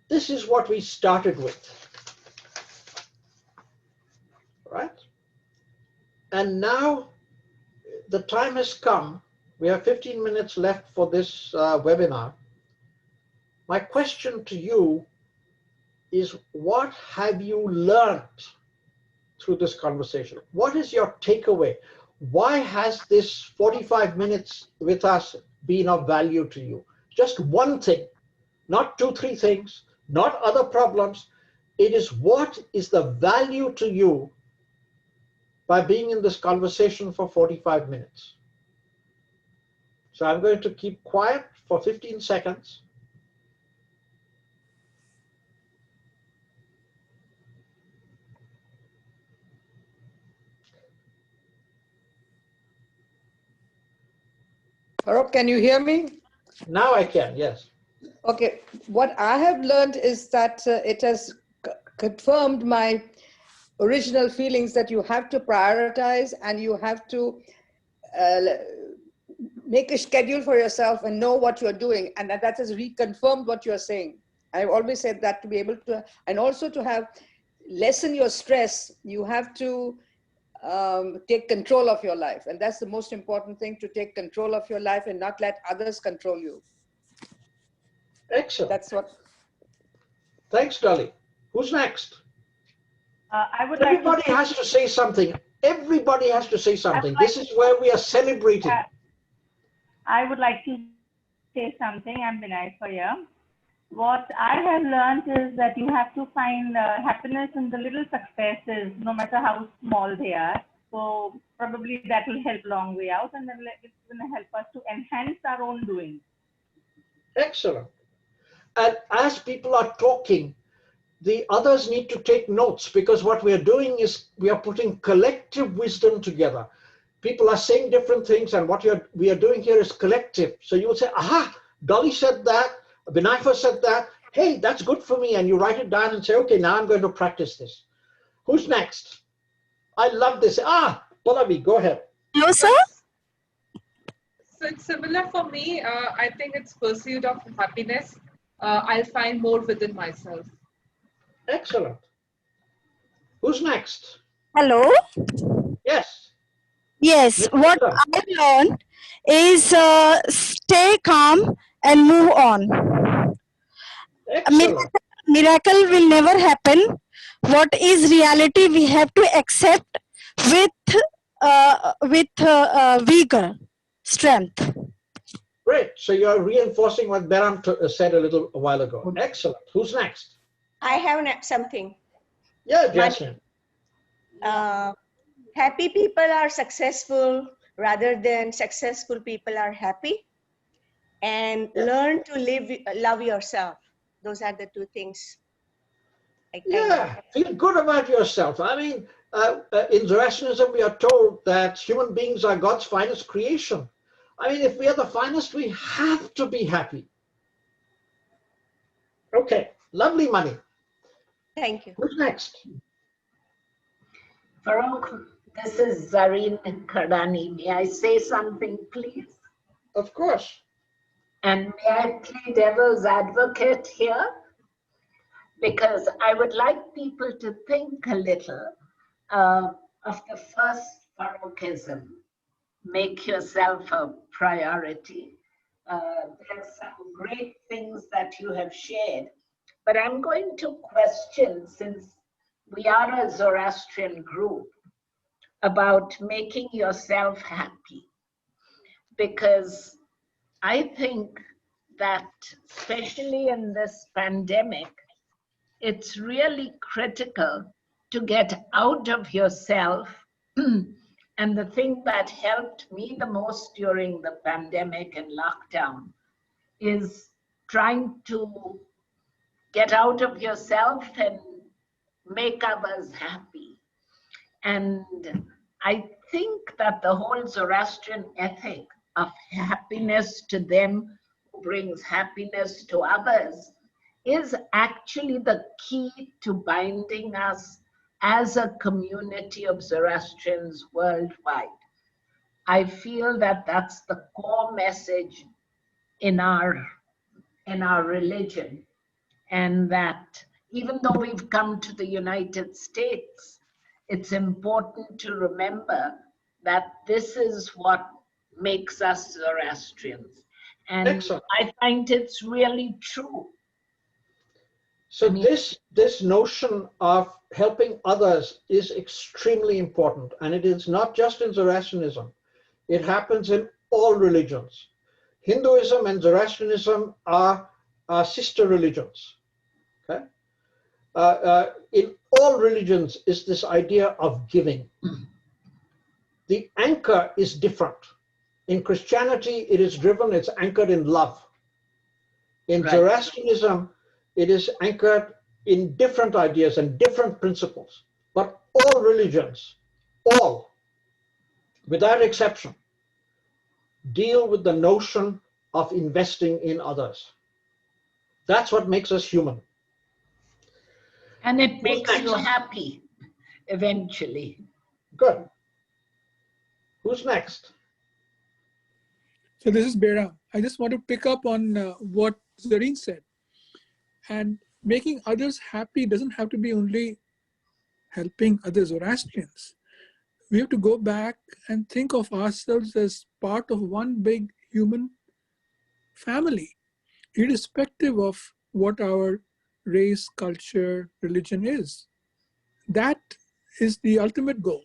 this is what we started with, right? And now the time has come. We have 15 minutes left for this webinar. My question to you is, what have you learned through this conversation? What is your takeaway? Why has this 45 minutes with us been of value to you? Just one thing, not 2, 3 things, not other problems. It is, what is the value to you by being in this conversation for 45 minutes? So I'm going to keep quiet for 15 seconds. Farrokh, can you hear me? Now I can, yes. Okay, what I have learned is that it has confirmed my original feelings that you have to prioritize and you have to make a schedule for yourself and know what you're doing, and that has reconfirmed what you're saying. I've always said that to be able to, and also to have lessen your stress, you have to take control of your life, and that's the most important thing, to take control of your life and not let others control you. Excellent. That's what. Thanks, Dolly. Who's next? Everybody has to say something. Everybody has to say something. This is where we are celebrating. I would like to say something. I'm Vinay for you. What I have learned is that you have to find happiness in the little successes, no matter how small they are. So probably that will help long way out, and then it's going to help us to enhance our own doing. Excellent. And as people are talking, the others need to take notes, because what we are doing is we are putting collective wisdom together. People are saying different things, and what we are doing here is collective. So you will say, aha, Dolly said that, Vinay said that, hey, that's good for me. And you write it down and say, okay, now I'm going to practice this. Who's next? I love this. Pallavi, go ahead. Hello, sir. So it's similar for me. I think it's pursuit of happiness. I'll find more within myself. Excellent. Who's next? Hello. Yes. Yes, what I learned is stay calm and move on. Excellent. miracle will never happen. What is reality we have to accept with vigor, strength. Great. So you're reinforcing what Beram said a little while ago. Excellent. Who's next? I have something. Yeah, Jasmine. Happy people are successful rather than successful people are happy. And learn to love yourself. Those are the two things. Feel good about yourself. I mean, in Zoroastrianism, we are told that human beings are God's finest creation. I mean, if we are the finest, we have to be happy. Okay, lovely, Mani. Thank you. Who's next? Farrokh, this is Zareen Kardani. May I say something, please? Of course. And may I play devil's advocate here? Because I would like people to think a little of the first Farrockism. Make yourself a priority. There are some great things that you have shared, but I'm going to question, since we are a Zoroastrian group, about making yourself happy. Because I think that, especially in this pandemic, it's really critical to get out of yourself. And the thing that helped me the most during the pandemic and lockdown is trying to get out of yourself and make others happy. And I think that the whole Zoroastrian ethic of happiness to them who brings happiness to others is actually the key to binding us as a community of Zoroastrians worldwide. I feel that that's the core message in our religion, and that even though we've come to the United States, it's important to remember that this is what makes us Zoroastrians. And excellent. I find it's really true. So this notion of helping others is extremely important, and it is not just in Zoroastrianism. It happens in all religions. Hinduism and Zoroastrianism are sister religions. Okay? In all religions is this idea of giving. The anchor is different. In Christianity, it's anchored in love. In Zoroastrianism, it is anchored in different ideas and different principles. But all religions, all, without exception, deal with the notion of investing in others. That's what makes us human. And it makes you happy, eventually. Good. Who's next? So this is Bera. I just want to pick up on what Zareen said. And making others happy doesn't have to be only helping other Zoroastrians. We have to go back and think of ourselves as part of one big human family, irrespective of what our race, culture, religion is. That is the ultimate goal.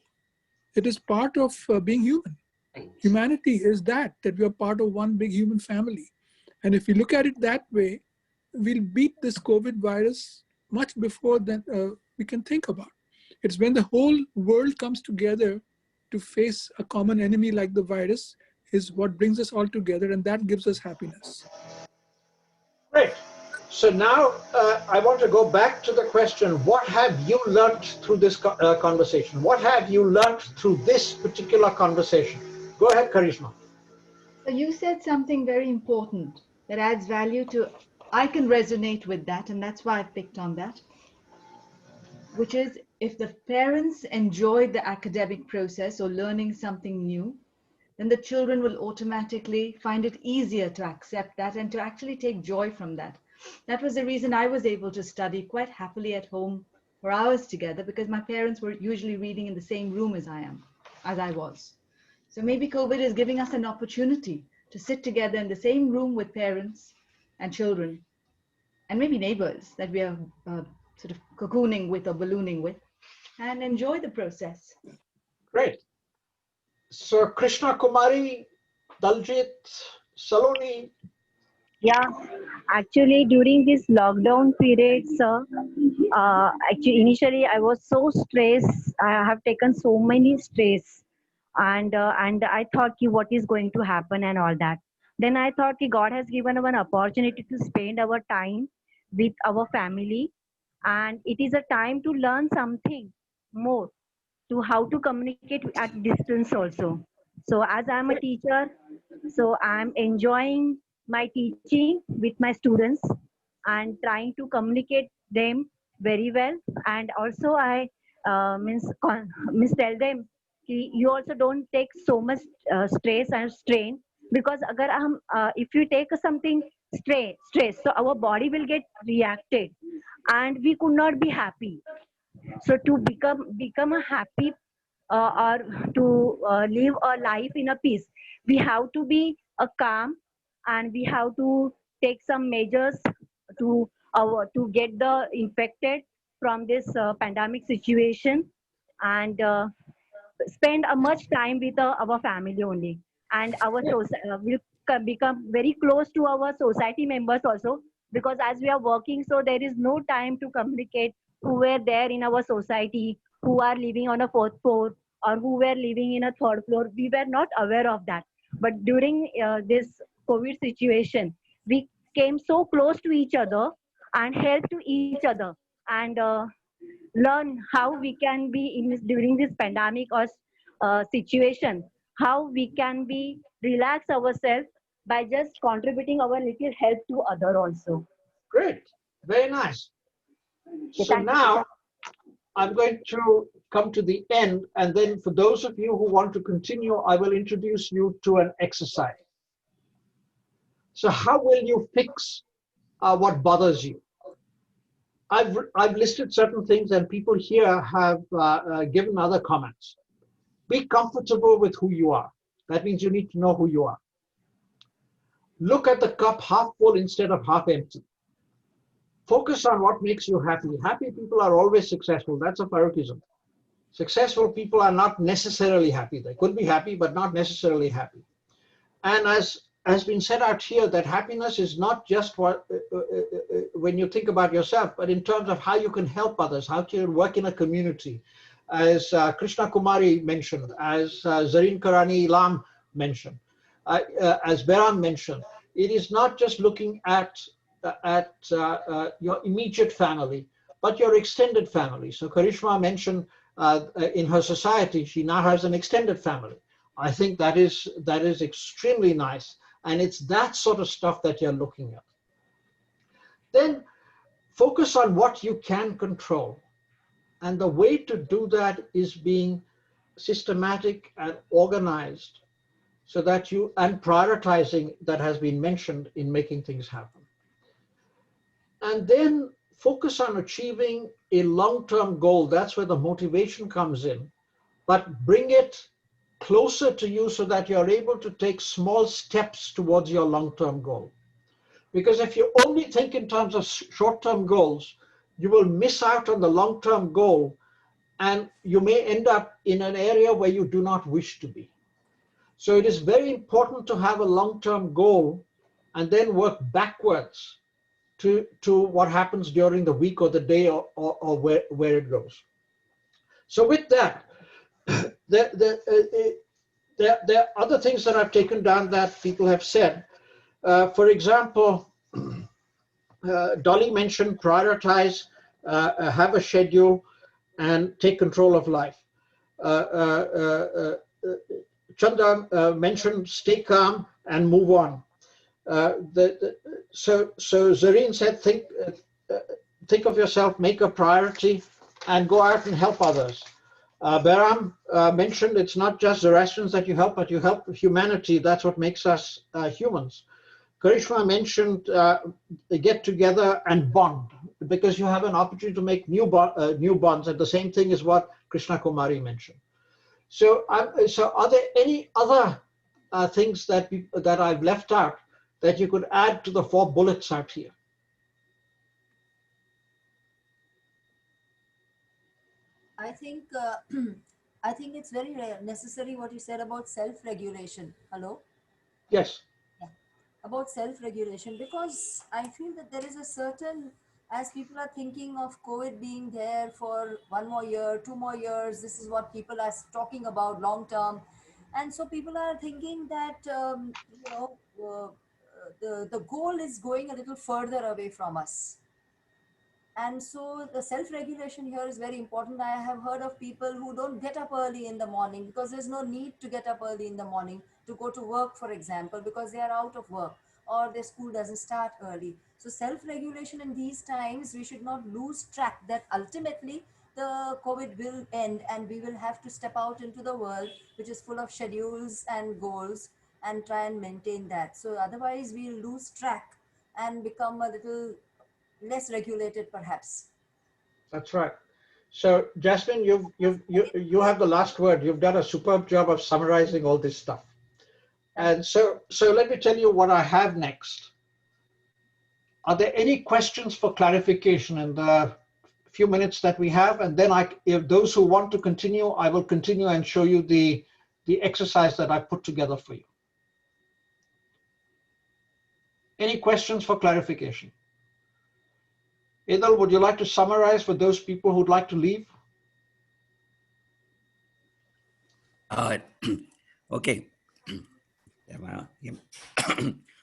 It is part of being human. Humanity is that we are part of one big human family. And if we look at it that way, we'll beat this COVID virus much before we can think about. It's when the whole world comes together to face a common enemy like the virus is what brings us all together, and that gives us happiness. Great. So now I want to go back to the question, what have you learned through this conversation? What have you learned through this particular conversation? Go ahead, Karishma. So you said something very important that adds value to, I can resonate with that, and that's why I picked on that, which is if the parents enjoyed the academic process or learning something new, then the children will automatically find it easier to accept that and to actually take joy from that. That was the reason I was able to study quite happily at home for hours together, because my parents were usually reading in the same room as I was. So maybe COVID is giving us an opportunity to sit together in the same room with parents and children and maybe neighbors that we are sort of cocooning with or ballooning with, and enjoy the process. Great. So Krishna Kumari, Daljit, Saloni. Yeah, actually during this lockdown period, sir, actually initially I was so stressed. I have taken so many stress, and I thought ki what is going to happen and all that. Then I thought ki God has given us an opportunity to spend our time with our family, and it is a time to learn something more, to how to communicate at distance also. So as I'm a teacher, so I'm enjoying my teaching with my students and trying to communicate them very well. And also I means tell them कि you also don't take so much stress and strain, because अगर हम if you take something stress, so our body will get reacted and we could not be happy. So to become a happy or to live a life in a peace, we have to be a calm, and we have to take some measures to get the infected from this pandemic situation, and spend a much time with our family only, and our will become very close to our society members also, because as we are working, so there is no time to communicate who were there in our society, who are living on a fourth floor or who were living in a third floor. We were not aware of that, but during this COVID situation, we came so close to each other and helped to each other, and learn how we can be in this, during this pandemic or situation, how we can be relax ourselves by just contributing our little help to other also. Great, very nice. Okay, So thank you, now sir. I'm going to come to the end, and then for those of you who want to continue, I will introduce you to an exercise. So how will you fix what bothers you? I've listed certain things, and people here have given other comments. Be comfortable with who you are. That means you need to know who you are. Look at the cup half full instead of half empty. Focus on what makes you happy. Happy people are always successful. That's a Farrokhism. Successful people are not necessarily happy. They could be happy, but not necessarily happy. And as has been said out here, that happiness is not just what when you think about yourself, but in terms of how you can help others, how you can work in a community. As Krishna Kumari mentioned, as Zareen Karani Ilam mentioned, as Beram mentioned, it is not just looking at your immediate family, but your extended family. So Karishma mentioned in her society, she now has an extended family. I think that is extremely nice, and it's that sort of stuff that you're looking at. Then focus on what you can control, and the way to do that is being systematic and organized, so that you, and prioritizing, that has been mentioned in making things happen. And then focus on achieving a long-term goal. That's where the motivation comes in, but bring it closer to you so that you're able to take small steps towards your long-term goal. Because if you only think in terms of short-term goals, you will miss out on the long-term goal, and you may end up in an area where you do not wish to be. So it is very important to have a long-term goal and then work backwards to what happens during the week or the day, or where it goes. So with that, there are other things that I've taken down that people have said. For example, Dolly mentioned prioritize, have a schedule, and take control of life. Chanda mentioned stay calm and move on. So Zareen said think of yourself, make a priority, and go out and help others. Beram mentioned it's not just Zoroastrians that you help, but you help humanity. That's what makes us humans. Karishma mentioned get together and bond, because you have an opportunity to make new bonds, and the same thing is what Krishna Kumari mentioned. So are there any other things that I've left out that you could add to the 4 bullets out here? I think I think it's very necessary what you said about self-regulation. Hello? Yes. Yeah. About self-regulation, because I feel that there is a certain, as people are thinking of COVID being there for 1 more year, 2 more years, this is what people are talking about long term. And so people are thinking that, the goal is going a little further away from us. And so the self-regulation here is very important. I have heard of people who don't get up early in the morning because there's no need to get up early in the morning to go to work, for example, because they are out of work or their school doesn't start early. So self-regulation in these times, we should not lose track that ultimately the COVID will end and we will have to step out into the world, which is full of schedules and goals, and try and maintain that. So otherwise we'll lose track and become a little less regulated perhaps. That's right. So Jasmine, you have the last word. You've done a superb job of summarizing all this stuff. And so let me tell you what I have next. Are there any questions for clarification in the few minutes that we have? And then if those who want to continue, I will continue and show you the exercise that I put together for you. Any questions for clarification? Idil, would you like to summarize for those people who'd like to leave? Okay.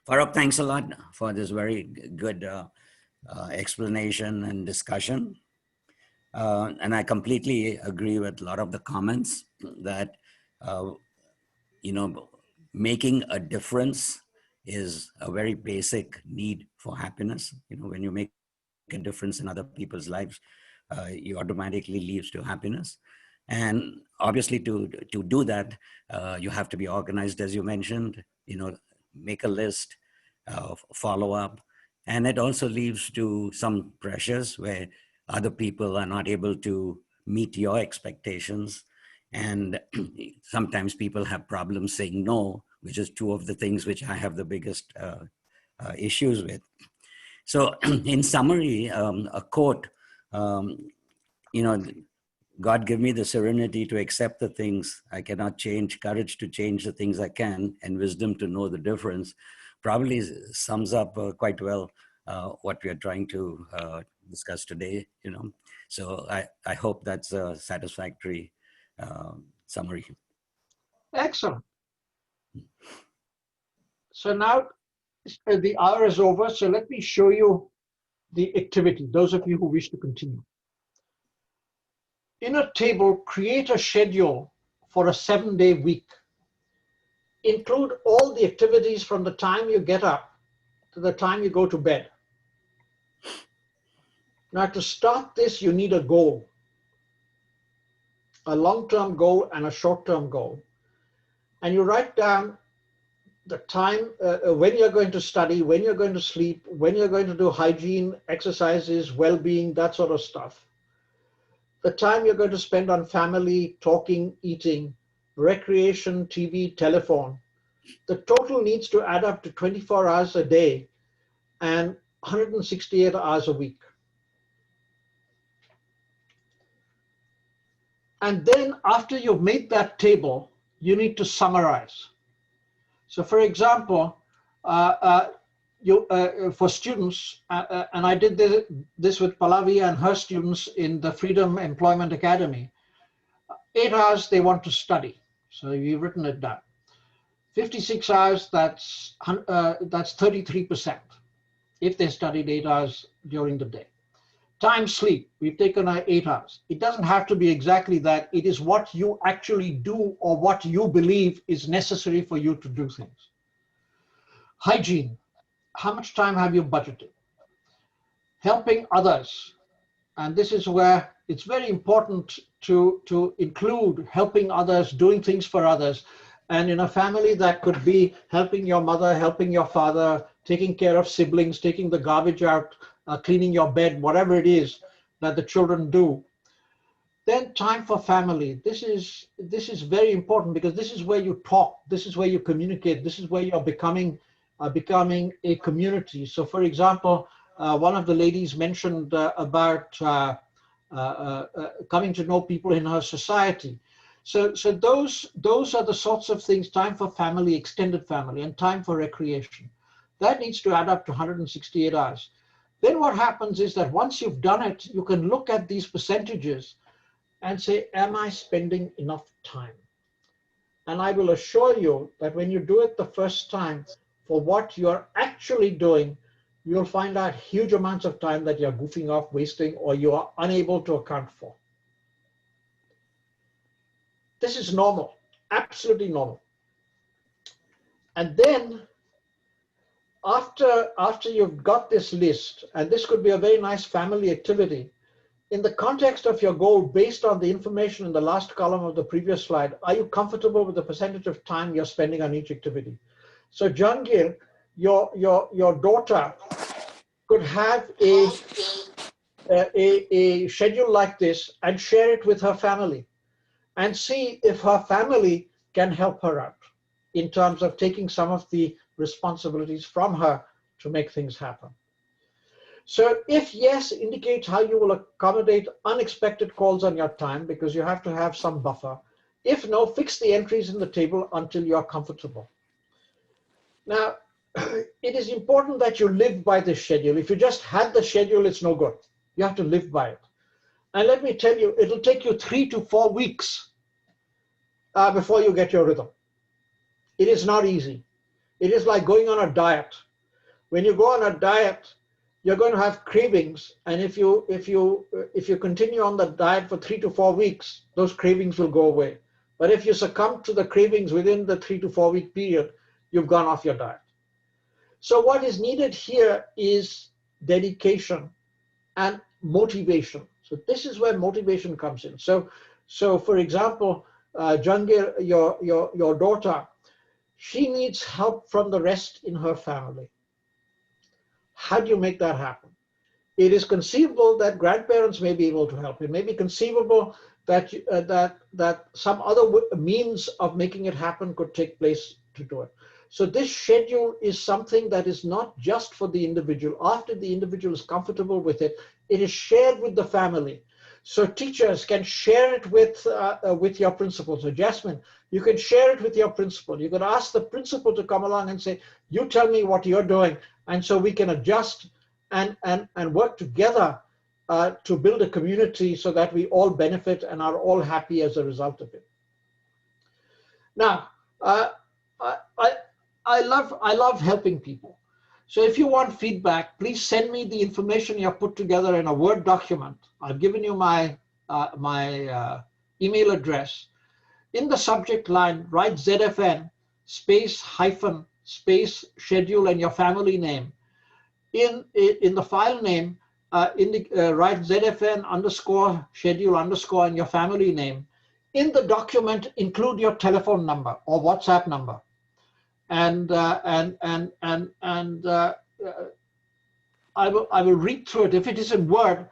Farrokh, thanks a lot for this very good explanation and discussion. And I completely agree with a lot of the comments that, making a difference is a very basic need for happiness. When you make a difference in other people's lives, you automatically leads to happiness. And obviously to do that, you have to be organized, as you mentioned, make a list, follow up. And it also leads to some pressures where other people are not able to meet your expectations. And sometimes people have problems saying no, which is two of the things which I have the biggest issues with. So in summary, a quote, God give me the serenity to accept the things I cannot change, courage to change the things I can, and wisdom to know the difference, probably sums up quite well what we are trying to discuss today. So I hope that's a satisfactory summary. Excellent. So now the hour is over, so let me show you the activity, those of you who wish to continue. In a table, create a schedule for a 7-day week. Include all the activities from the time you get up to the time you go to bed. Now, to start this, you need a goal, a long-term goal and a short-term goal. And you write down the time when you're going to study, when you're going to sleep, when you're going to do hygiene, exercises, well-being, that sort of stuff. The time you're going to spend on family, talking, eating, recreation, TV, telephone. The total needs to add up to 24 hours a day and 168 hours a week. And then after you've made that table, you need to summarize. So for example, for students, and I did this with Pallavi and her students in the Freedom Employment Academy, 8 hours they want to study. So you've written it down. 56 hours, that's 33% if they studied 8 hours during the day. Time sleep, we've taken 8 hours. It doesn't have to be exactly that. It is what you actually do or what you believe is necessary for you to do things. Hygiene, how much time have you budgeted? Helping others, and this is where it's very important to include helping others, doing things for others. And in a family, that could be helping your mother, helping your father, taking care of siblings, taking the garbage out, cleaning your bed, whatever it is that the children do. Then time for family. This is very important because this is where you talk, this is where you communicate, this is where you're becoming a community. So for example, one of the ladies mentioned about coming to know people in her society. So those are the sorts of things, time for family, extended family, and time for recreation. That needs to add up to 168 hours. Then what happens is that once you've done it, you can look at these percentages and say, am I spending enough time? And I will assure you that when you do it the first time, for what you're actually doing, you'll find out huge amounts of time that you're goofing off, wasting, or you are unable to account for. This is normal, absolutely normal. And then after you've got this list, and this could be a very nice family activity, in the context of your goal, based on the information in the last column of the previous slide, are you comfortable with the percentage of time you're spending on each activity? So Jahangir, your daughter could have a schedule like this and share it with her family and see if her family can help her out in terms of taking some of the responsibilities from her to make things happen. So if yes, indicate how you will accommodate unexpected calls on your time, because you have to have some buffer. If no, fix the entries in the table until you're comfortable. Now, it is important that you live by the schedule. If you just had the schedule, it's no good. You have to live by it. And let me tell you, it'll take you 3 to 4 weeks before you get your rhythm. It is not easy. It is like going on a diet. When you go on a diet, you're going to have cravings, and if you continue on the diet for 3 to 4 weeks, those cravings will go away. But if you succumb to the cravings within the 3 to 4 week period, you've gone off your diet. So what is needed here is dedication and motivation. So this is where motivation comes in. So for example, Jahangir, your daughter, she needs help from the rest in her family. How do you make that happen? It is conceivable that grandparents may be able to help. It may be conceivable that that some other means of making it happen could take place to do it. So this schedule is something that is not just for the individual. After the individual is comfortable with it, it is shared with the family. So teachers can share it with your principal. So Jasmine, you can share it with your principal. You can ask the principal to come along and say, you tell me what you're doing, and so we can adjust and work together to build a community so that we all benefit and are all happy as a result of it. Now, I love helping people. So if you want feedback, please send me the information you have put together in a Word document. I've given you my email address. In the subject line, write ZFN _ space schedule and your family name. In the file name, write ZFN _ schedule _ and your family name. In the document, include your telephone number or WhatsApp number. And I will read through it if it is in Word,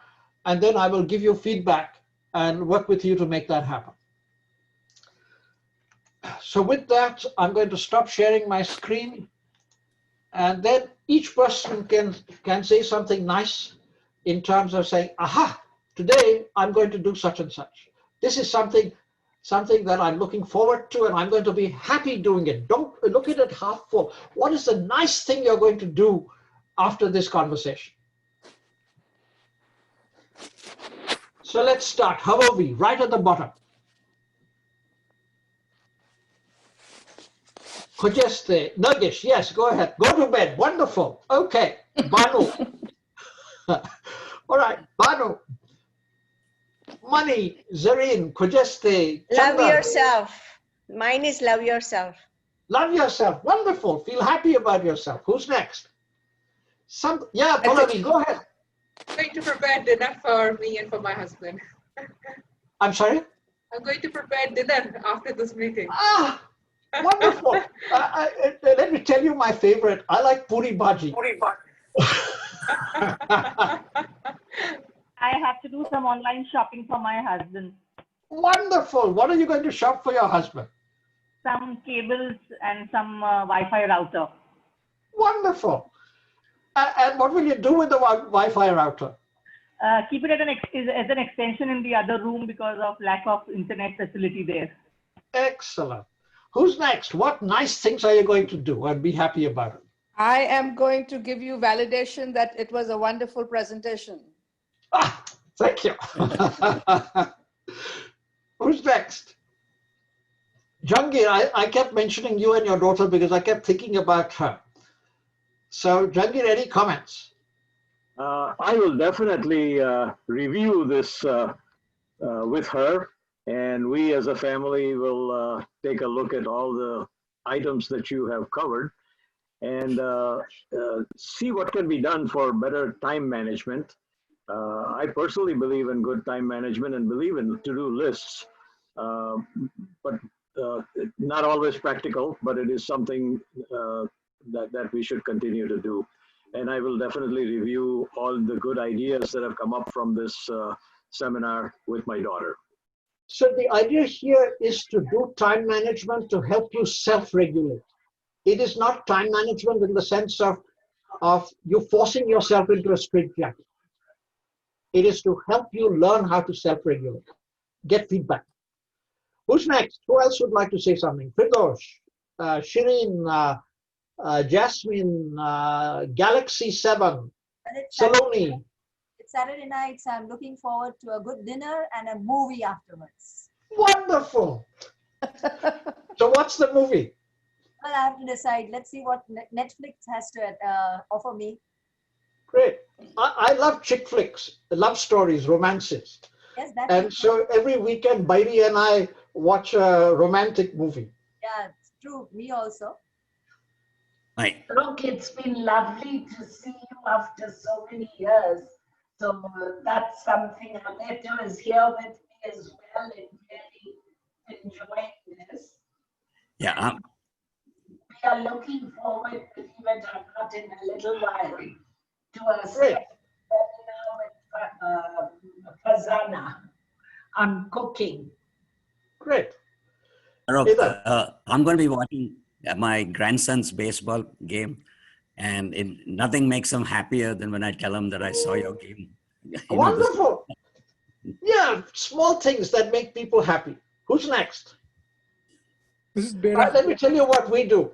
and then I will give you feedback and work with you to make that happen. So with that, I'm going to stop sharing my screen, and then each person can say something nice in terms of saying, aha, today I'm going to do such and such. This is something that I'm looking forward to, and I'm going to be happy doing it. Don't look at it half full. What is the nice thing you're going to do after this conversation? So let's start. How are we? Right at the bottom. Khojeste, Nagesh, yes, go ahead. Go to bed. Wonderful. Okay. Banu. All right. Banu. Money, Zareen, Khojeste. Love yourself. Mine is love yourself. Love yourself. Wonderful. Feel happy about yourself. Who's next? Yeah, Pallavi, go ahead. I'm going to prepare dinner for me and for my husband. I'm sorry? I'm going to prepare dinner after this meeting. Ah, wonderful. Let me tell you my favorite. I like puri bhaji. Puri I have to do some online shopping for my husband. Wonderful. What are you going to shop for your husband? Some cables and some Wi-Fi router. Wonderful. And what will you do with the Wi-Fi router? keep it as an extension in the other room because of lack of internet facility there. Excellent. Who's next? What nice things are you going to do and be happy about it? I am going to give you validation that it was a wonderful presentation. Ah, thank you. Who's next? Jangir, I kept mentioning you and your daughter because I kept thinking about her. So, Jangir, any comments? I will definitely review this with her, and we as a family will take a look at all the items that you have covered and see what can be done for better time management. I personally believe in good time management and believe in to-do lists, but not always practical, but it is something that we should continue to do. And I will definitely review all the good ideas that have come up from this seminar with my daughter. So the idea here is to do time management to help you self-regulate. It is not time management in the sense of you forcing yourself into a straitjacket. It is to help you learn how to self-regulate, get feedback. Who's next? Who else would like to say something? Firdosh, Shireen, Jasmine, Galaxy 7, Saloni. It's Saturday night, so I'm looking forward to a good dinner and a movie afterwards. Wonderful. So what's the movie? Well, I have to decide. Let's see what Netflix has to offer me. Great. I love chick flicks, love stories, romances. Yes, that's And so every weekend, Bairi and I watch a romantic movie. Yeah, it's true. Me also. Right. Look, it's been lovely to see you after so many years. So that's something. Aneto is here with me as well and really enjoying this. Yeah. We are looking forward, believe it or not, in a little while to a Great. seminar with Fazana on cooking. Great. Farrokh, I'm going to be watching my grandson's baseball game, and nothing makes him happier than when I tell him that I saw your game. Wonderful. Yeah, small things that make people happy. Who's next? This is Bera. Let me tell you what we do.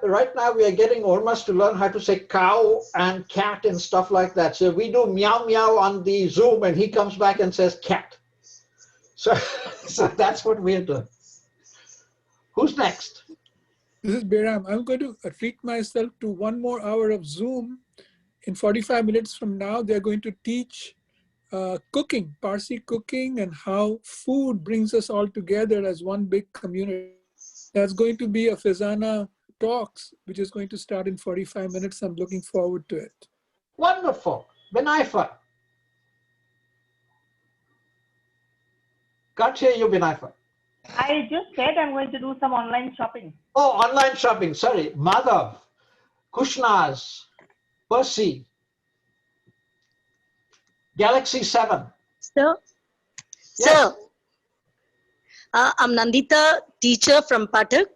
Right now, we are getting Ormas to learn how to say cow and cat and stuff like that. So we do meow meow on the Zoom, and he comes back and says cat. So that's what we're doing. Who's next? This is Behram. I'm going to treat myself to 1 more hour of Zoom. In 45 minutes from now, they're going to teach cooking, Parsi cooking, and how food brings us all together as one big community. That's going to be a Fazana Talks, which is going to start in 45 minutes. I'm looking forward to it. Wonderful. Benaifa. Can't hear you, Benaifa. I just said I'm going to do some online shopping. Oh, online shopping. Sorry. Madhav, Kushnaz, Percy, Galaxy 7. Sir, Yes. sir, I'm Nandita, teacher from Pathak.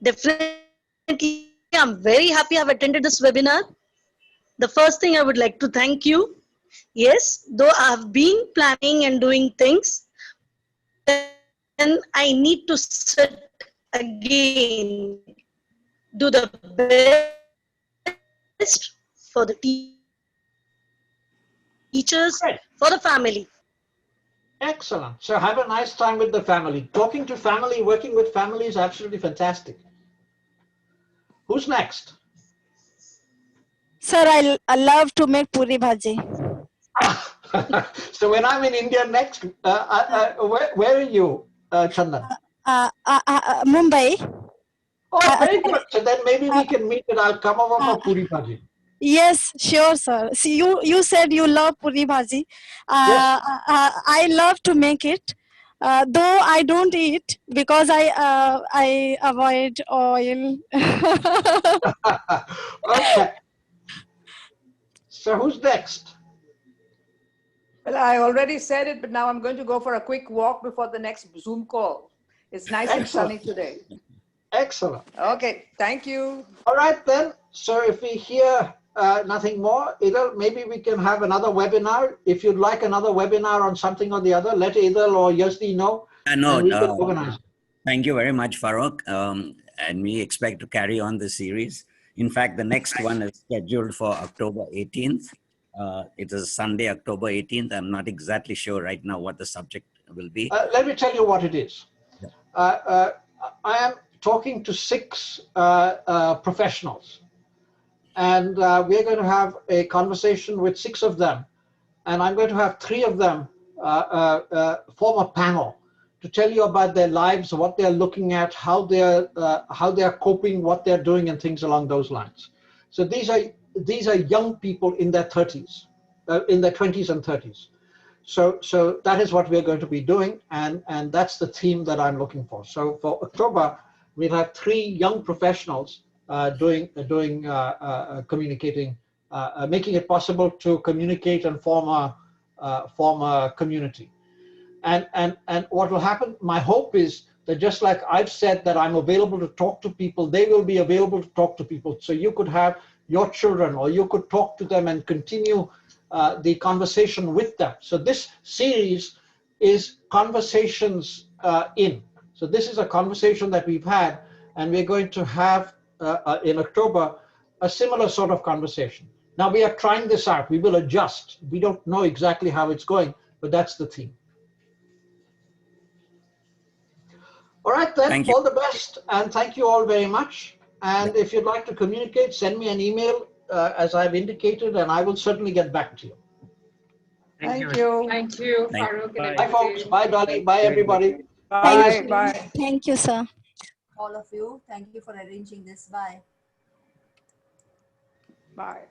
Definitely, I'm very happy I've attended this webinar. The first thing I would like to thank you. Yes, though I've been planning and doing things, then I need to sit again, do the best for the teachers, for the family. Excellent. So have a nice time with the family. Talking to family, working with family is absolutely fantastic. Who's next? Sir, I love to make puri bhaji. So when I'm in India next, where are you, Chandan? Mumbai. Oh, very good. So then maybe we can meet and I'll come over for puri bhaji. Yes, sure, sir. See, you said you love puri bhaji. Yes. I love to make it. Though I don't eat because I avoid oil. Okay. So who's next? Well, I already said it, but now I'm going to go for a quick walk before the next Zoom call. It's nice and sunny today. Excellent. Okay, thank you. All right then. So if we hear nothing more, Idil, maybe we can have another webinar. If you'd like another webinar on something or the other, let Idil or Yazdi know, and we can organize it. Thank you very much, Farrokh. And we expect to carry on the series. In fact, the next one is scheduled for October 18th. It is Sunday, October 18th. I'm not exactly sure right now what the subject will be. Let me tell you what it is. I am talking to 6 professionals, and we're going to have a conversation with 6 of them, and I'm going to have 3 of them form a panel to tell you about their lives, what they're looking at, how they're coping, what they're doing, and things along those lines. So these are young people in their 30s, in their 20s and 30s. So that is what we're going to be doing, and that's the theme that I'm looking for. So for October, we'll have 3 young professionals communicating, making it possible to communicate and form a community. And what will happen, my hope is that just like I've said that I'm available to talk to people, they will be available to talk to people. So you could have your children, or you could talk to them and continue the conversation with them. So this series is conversations in. So this is a conversation that we've had, and we're going to have in October a similar sort of conversation. Now we are trying this out. We will adjust. We don't know exactly how it's going, but that's the theme. All right then, all the best, and thank you all very much. And if you'd like to communicate, send me an email as I've indicated, and I will certainly get back to you. Thank you. Thank you, Farrokh. Bye, folks. Bye, Dolly. Bye, everybody. Bye. Bye. Thank you, sir. All of you, thank you for arranging this. Bye. Bye.